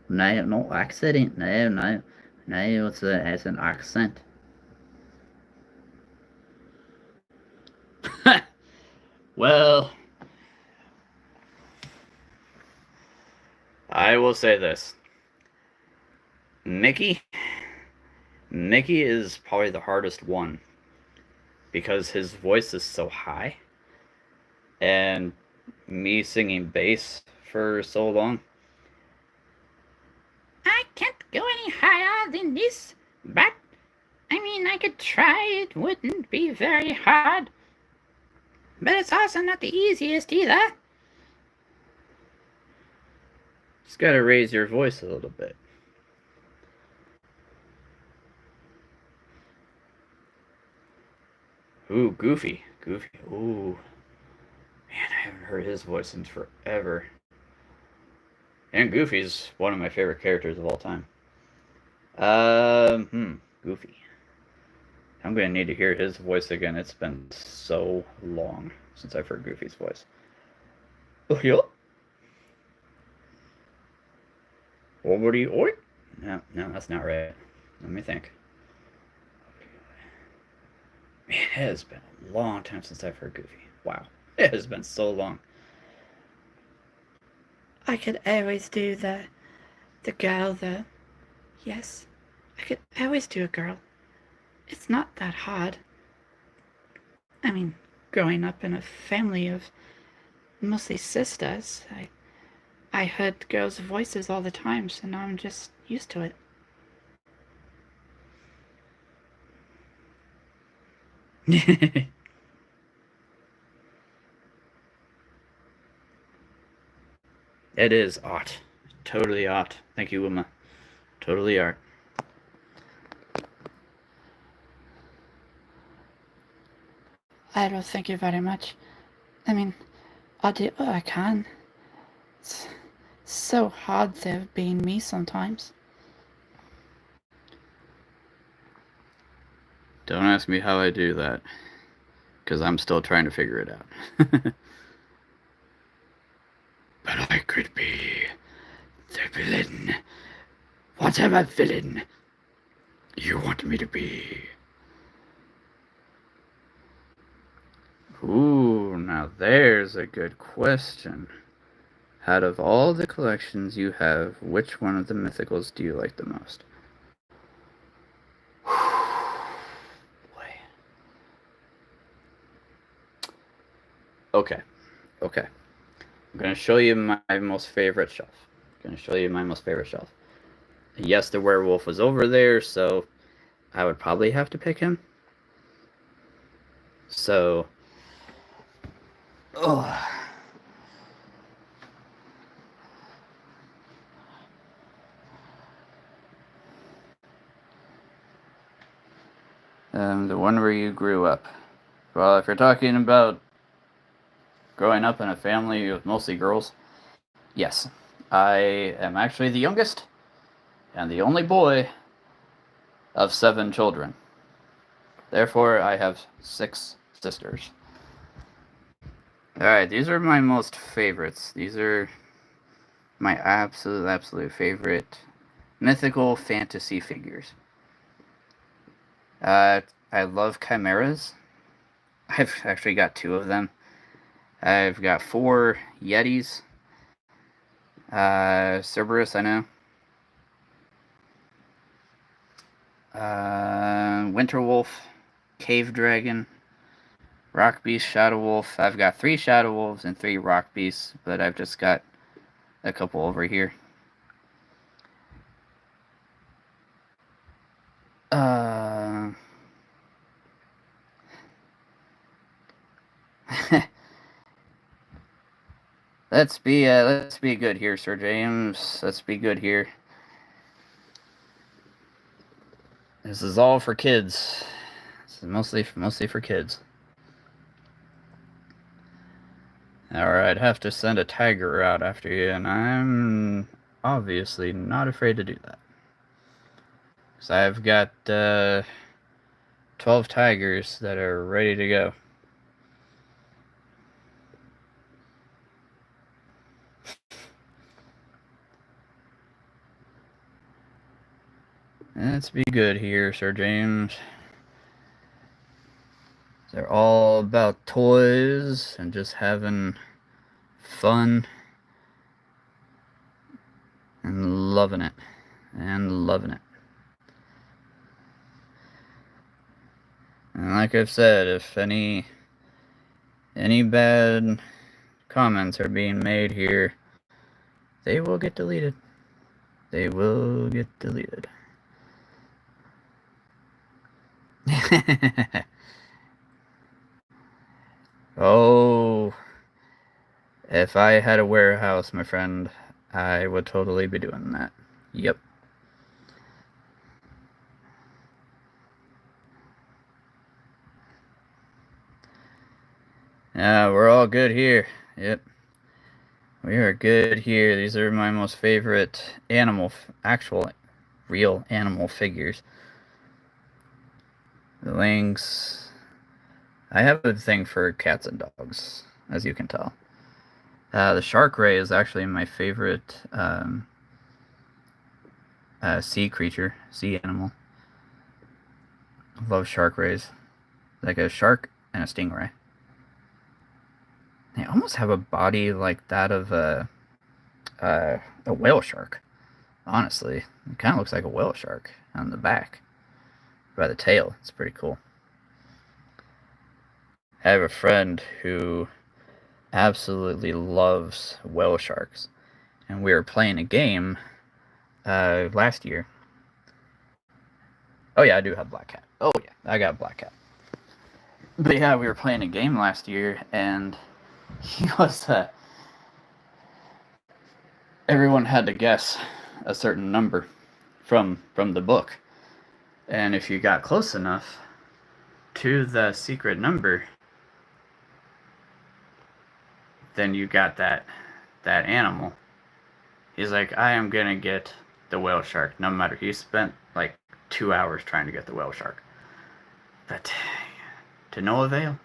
No, not accident. No, it's an accent. Well, I will say this. Mickey is probably the hardest one because his voice is so high, and me singing bass for so long, I can't go any higher than this, but I mean, I could try. It wouldn't be very hard. But it's also not the easiest either. just gotta raise your voice a little bit. Ooh, Goofy. Ooh. Man, I haven't heard his voice in forever. And Goofy's one of my favorite characters of all time. Goofy. I'm gonna need to hear his voice again. It's been so long since I've heard Goofy's voice. Oh, yeah? What do you... Oi? No, that's not right. Let me think. Man, it has been a long time since I've heard Goofy. Wow. It has been so long. I could always do the girl, yes, I could always do a girl. It's not that hard. I mean, growing up in a family of mostly sisters, I heard girls' voices all the time, so now I'm just used to it. It is art. Totally art. Thank you, Wilma. Totally art. I don't thank you very much. I mean, I'll do what I can. It's so hard there being me sometimes. Don't ask me how I do that, because I'm still trying to figure it out. But I could be the villain. Whatever villain you want me to be. Ooh, now there's a good question. Out of all the collections you have, which one of the mythicals do you like the most? Okay. I'm gonna show you my most favorite shelf. Yes, the werewolf was over there, so I would probably have to pick him. So, oh. The one where you grew up. Well, if you're talking about growing up in a family with mostly girls, yes. I am actually the youngest and the only boy of 7 children. Therefore, I have 6 sisters. Alright, these are my most favorites. These are my absolute favorite mythical fantasy figures. I love chimeras. I've actually got 2 of them. I've got 4 Yetis. Cerberus, I know. Winterwolf, Cave Dragon, Rock Beast, Shadow Wolf. I've got 3 Shadow Wolves and 3 Rock Beasts, but I've just got a couple over here. Let's be good here, Sir James. Let's be good here. This is all for kids. This is mostly for kids. Alright, I'd have to send a tiger out after you, and I'm obviously not afraid to do that. Because I've got 12 tigers that are ready to go. Let's be good here, Sir James. They're all about toys and just having fun and loving it. And loving it. And like I've said, if any bad comments are being made here, they will get deleted. They will get deleted. Oh, if I had a warehouse, my friend, I would totally be doing that. Yep. Yeah, we're all good here. Yep. We are good here. These are my most favorite actual real animal figures. The lynx. I have a thing for cats and dogs, as you can tell. The shark ray is actually my favorite sea creature, sea animal. I love shark rays. Like a shark and a stingray. They almost have a body like that of a whale shark. Honestly, it kind of looks like a whale shark on the back. By the tail, it's pretty cool. I have a friend who absolutely loves whale sharks, and we were playing a game last year. Oh yeah, I do have black cat. Oh yeah, I got black cat. But yeah, we were playing a game last year, and he was everyone had to guess a certain number from the book, and if you got close enough to the secret number, then you got that animal. He's like, I am gonna get the whale shark, no matter. He spent like 2 hours trying to get the whale shark, but to no avail.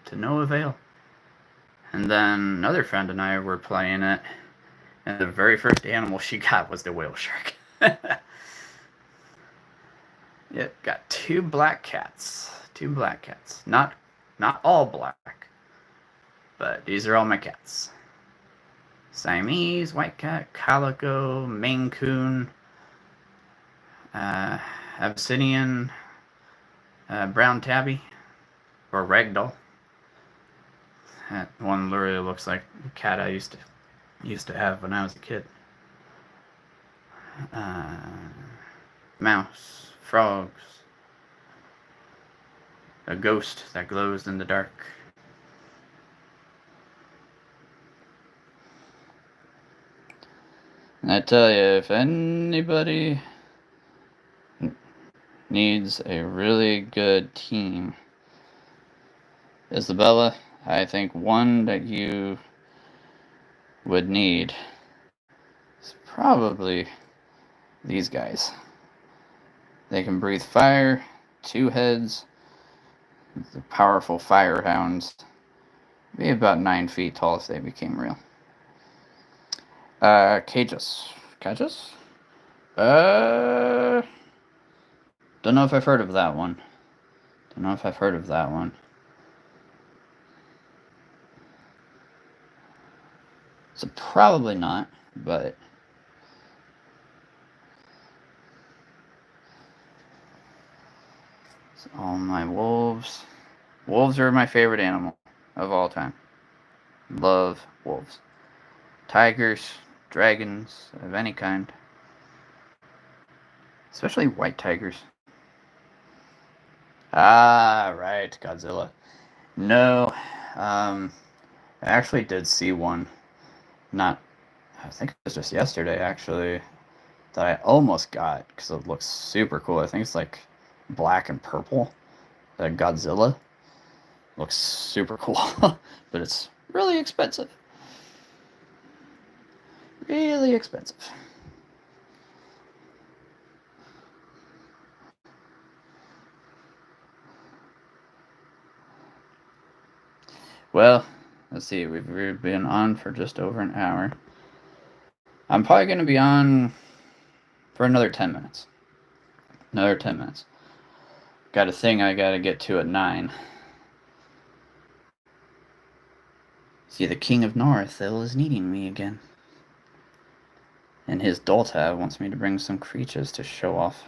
And then another friend and I were playing it, and the very first animal she got was the whale shark. Yep, got 2 black cats. 2 black cats. Not all black, but these are all my cats. Siamese, white cat, calico, Maine Coon, Abyssinian, brown tabby, or ragdoll. That one literally looks like the cat I used to have when I was a kid. Mouse, frogs, a ghost that glows in the dark. And I tell you, if anybody needs a really good team, Isabella, I think one that you would need is probably these guys. They can breathe fire, 2 heads, the powerful fire hounds. Be about 9 feet tall if they became real. Cages. Cages? Don't know if I've heard of that one. don't know if I've heard of that one. So probably not, but so all my wolves. Wolves are my favorite animal of all time. Love wolves. Tigers, dragons of any kind. Especially white tigers. Ah, right, Godzilla. No, I actually did see one. I think it was just yesterday, actually, that I almost got because it looks super cool. I think it's like black and purple. The Godzilla looks super cool, but it's really expensive. Really expensive. Well, let's see. We've been on for just over an hour. I'm probably going to be on for another 10 minutes. Another 10 minutes. Got a thing I got to get to at 9. See, the King of Northil is needing me again. And his Dolta wants me to bring some creatures to show off.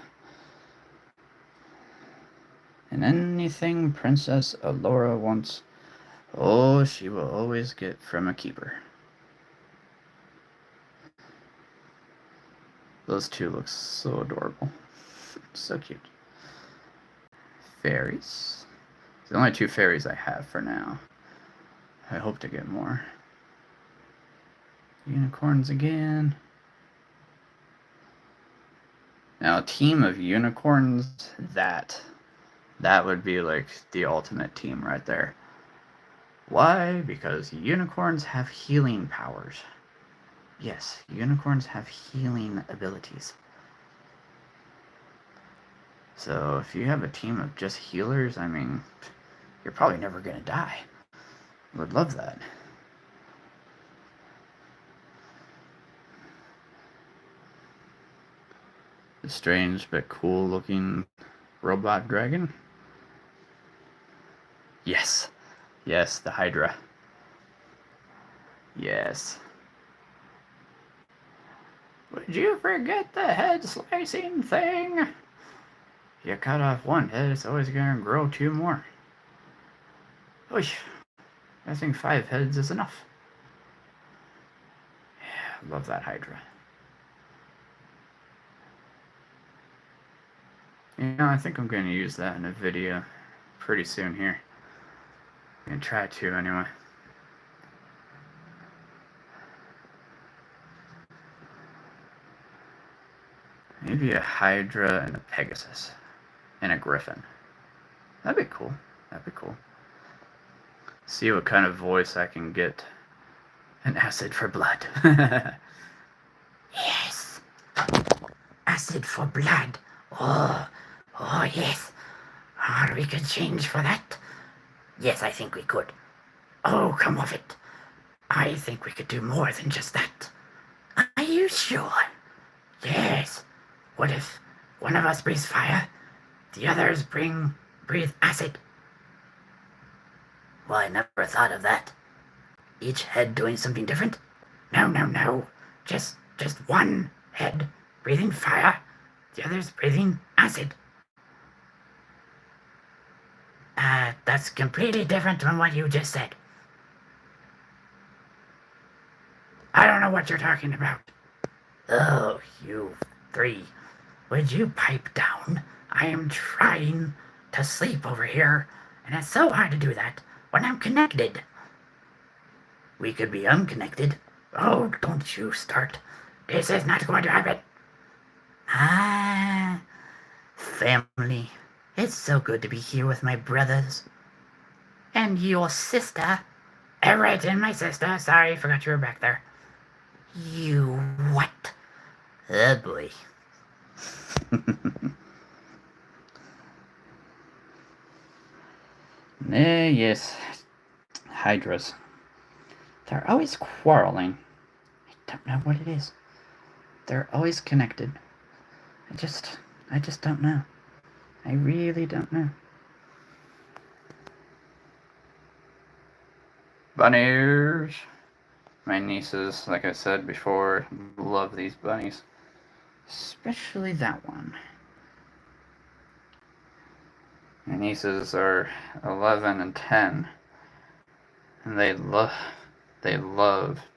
And anything Princess Allura wants, oh, she will always get from a keeper. Those two look so adorable. So cute. Fairies. The only 2 fairies I have for now. I hope to get more. Unicorns again. Now, a team of unicorns, that would be like the ultimate team right there. Why? Because unicorns have healing powers. Yes, unicorns have healing abilities. So if you have a team of just healers, I mean, you're probably never going to die. I would love that. A strange but cool looking robot dragon. Yes. Yes, the Hydra. Yes. Would you forget the head slicing thing? You cut off one head, it's always gonna grow 2 more. Oish. I think 5 heads is enough. Yeah, love that Hydra. You know, I think I'm going to use that in a video pretty soon here. I'm going to try to anyway. Maybe a Hydra and a Pegasus. And a Griffin. That'd be cool. That'd be cool. See what kind of voice I can get. An acid for blood. Yes. Acid for blood. Oh yes. We could change for that. Yes, I think we could. Oh, come off it. I think we could do more than just that. Are you sure? Yes. What if one of us breathes fire, the others breathe acid? Well, I never thought of that. Each head doing something different? No. Just one head breathing fire, the others breathing acid. That's completely different from what you just said. I don't know what you're talking about. Oh, you 3. Would you pipe down? I am trying to sleep over here, and it's so hard to do that when I'm connected. We could be unconnected. Oh, don't you start. This is not going to happen. Family. It's so good to be here with my brothers. And your sister. Right, and my sister. Sorry, forgot you were back there. You what? Oh boy. Yes. Hydras. They're always quarreling. I don't know what it is. They're always connected. I just don't know. I really don't know. Bunnies. My nieces, like I said before, love these bunnies. Especially that one. My nieces are 11 and 10, and they love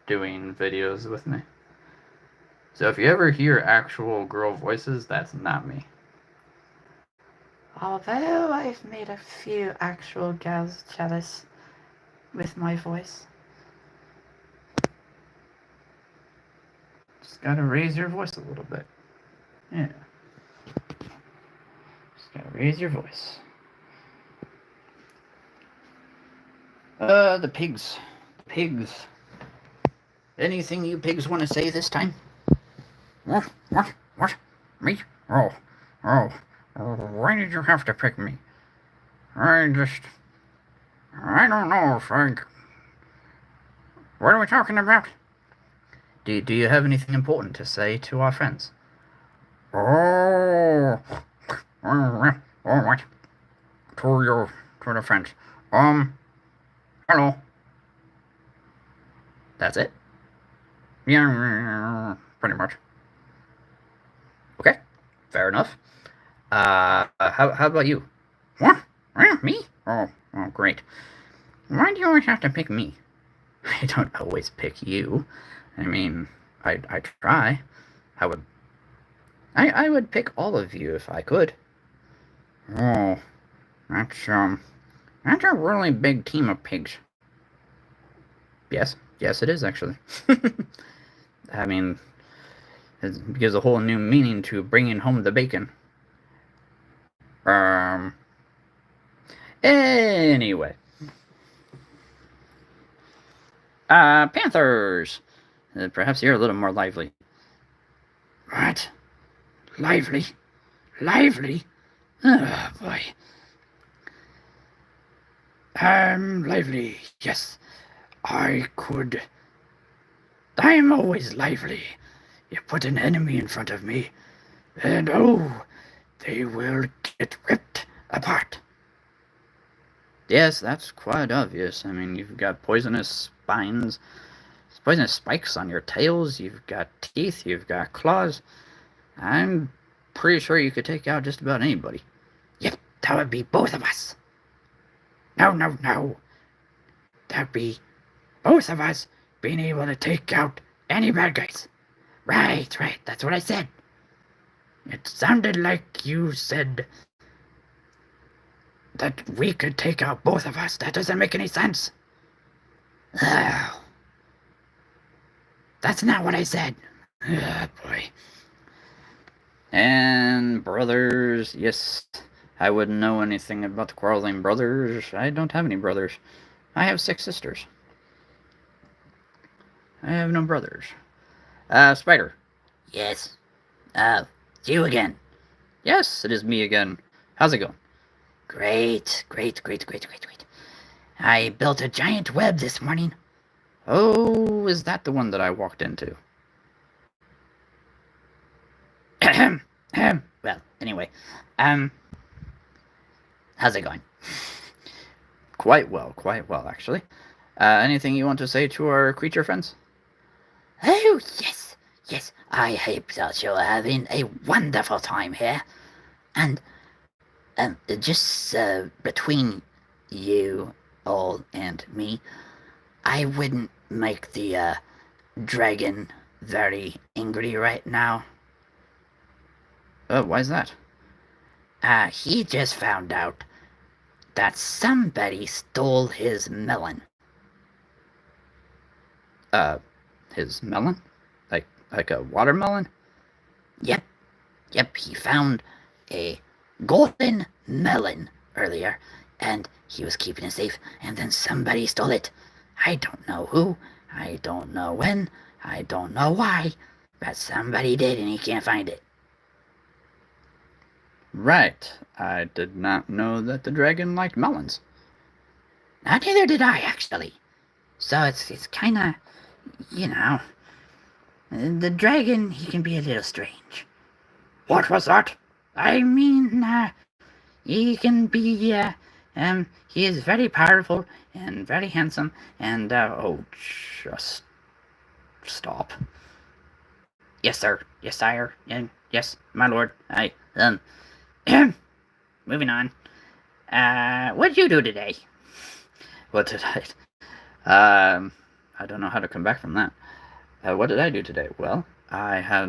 doing videos with me. So if you ever hear actual girl voices, that's not me. Although I've made a few actual gals jealous with my voice. Just gotta raise your voice a little bit. Yeah. Just gotta raise your voice. The pigs. Pigs. Anything you pigs want to say this time? What? Me? Oh. Why did you have to pick me? I don't know, Frank. What are we talking about? Do you have anything important to say to our friends? Oh, what? To the friends. Hello. That's it? Yeah, pretty much. Okay, fair enough. How about you? What? Me? Oh, great. Why do you always have to pick me? I don't always pick you. I mean, I try. I would pick all of you if I could. Oh, that's a really big team of pigs. Yes, it is actually. I mean, it gives a whole new meaning to bringing home the bacon. Anyway. Panthers! Perhaps you're a little more lively. What? Lively? Lively? Oh, boy. Lively, yes. I am always lively. You put an enemy in front of me, and oh, they will get ripped apart. Yes, that's quite obvious. I mean, you've got poisonous spikes on your tails, you've got teeth, you've got claws. I'm pretty sure you could take out just about anybody. Yep, that would be both of us. No. That'd be both of us being able to take out any bad guys. Right, that's what I said. It sounded like you said that we could take out both of us. That doesn't make any sense. Oh, that's not what I said. Oh, boy. And brothers, yes, I wouldn't know anything about the quarreling brothers. I don't have any brothers. I have 6 sisters. I have no brothers. Spider. Yes. It's you again. Yes, it is me again. How's it going? Great. I built a giant web this morning. Oh, is that the one that I walked into? Well, anyway, how's it going? Quite well, actually. Anything you want to say to our creature friends? Oh, yes, I hope that you're having a wonderful time here. And, just, between you all and me, I wouldn't make the, dragon very angry right now. Why is that? He just found out that somebody stole his melon. His melon? Like a watermelon? Yep, he found a golden melon earlier, and he was keeping it safe, and then somebody stole it. I don't know who, I don't know when, I don't know why, but somebody did, and he can't find it. Right. I did not know that the dragon liked melons. Neither did I, actually. So it's kind of, the dragon, he can be a little strange. What was that? I mean, he can be, He is very powerful and very handsome, and, just stop. Yes, sir. Yes, sire. And yes, my lord. Moving on. What'd you do today? What did I don't know how to come back from that. What did I do today? Well, I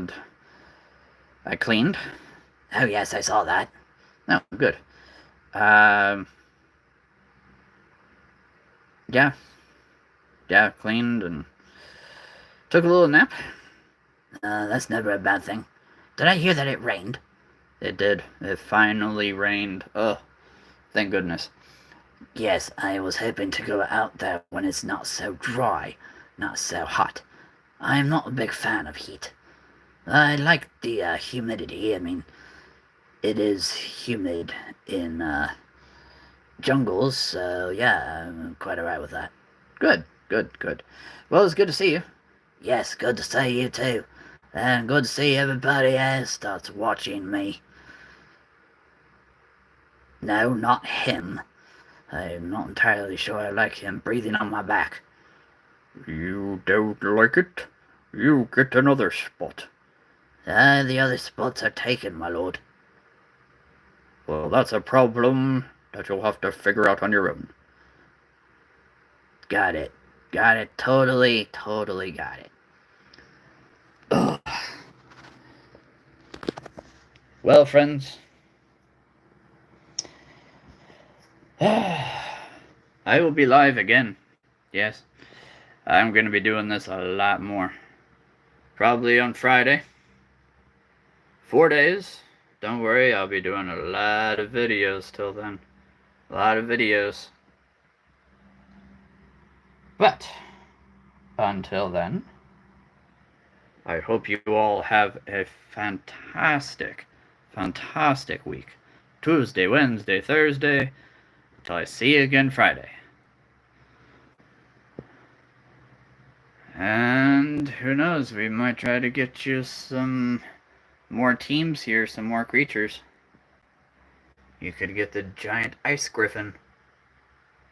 cleaned. Oh, yes, I saw that. Oh, good. Yeah. Yeah, cleaned and took a little nap. That's never a bad thing. Did I hear that it rained? It did. It finally rained. Ugh. Thank goodness. Yes, I was hoping to go out there when it's not so dry, not so hot. I am not a big fan of heat. I like the humidity. I mean, it is humid in jungles, so yeah, I'm quite alright with that. Good, good, good. Well, it's good to see you. Yes, good to see you too. And good to see everybody else starts watching me. No, not him. I'm not entirely sure I like him breathing on my back. You don't like it? You get another spot. The other spots are taken, my lord. Well, that's a problem that you'll have to figure out on your own. Got it. Got it. Totally got it. Ugh. Well, friends, I will be live again. Yes, I'm going to be doing this a lot more. Probably on Friday. 4 days. Don't worry, I'll be doing a lot of videos till then. A lot of videos. But, until then, I hope you all have a fantastic week. Tuesday, Wednesday, Thursday, till I see you again Friday. And who knows, we might try to get you some more teams here, some more creatures. You could get the giant ice griffin.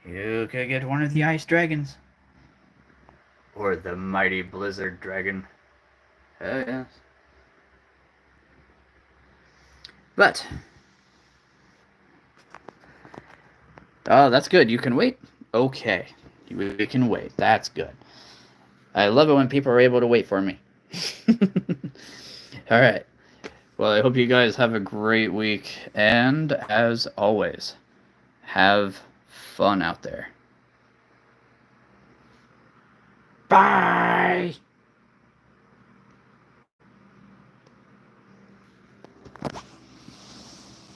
You could get one of the ice dragons. Or the mighty blizzard dragon. Oh, yes. But, oh, that's good. You can wait? Okay. We can wait. That's good. I love it when people are able to wait for me. Alright. Well, I hope you guys have a great week. And, as always, have fun out there. Bye!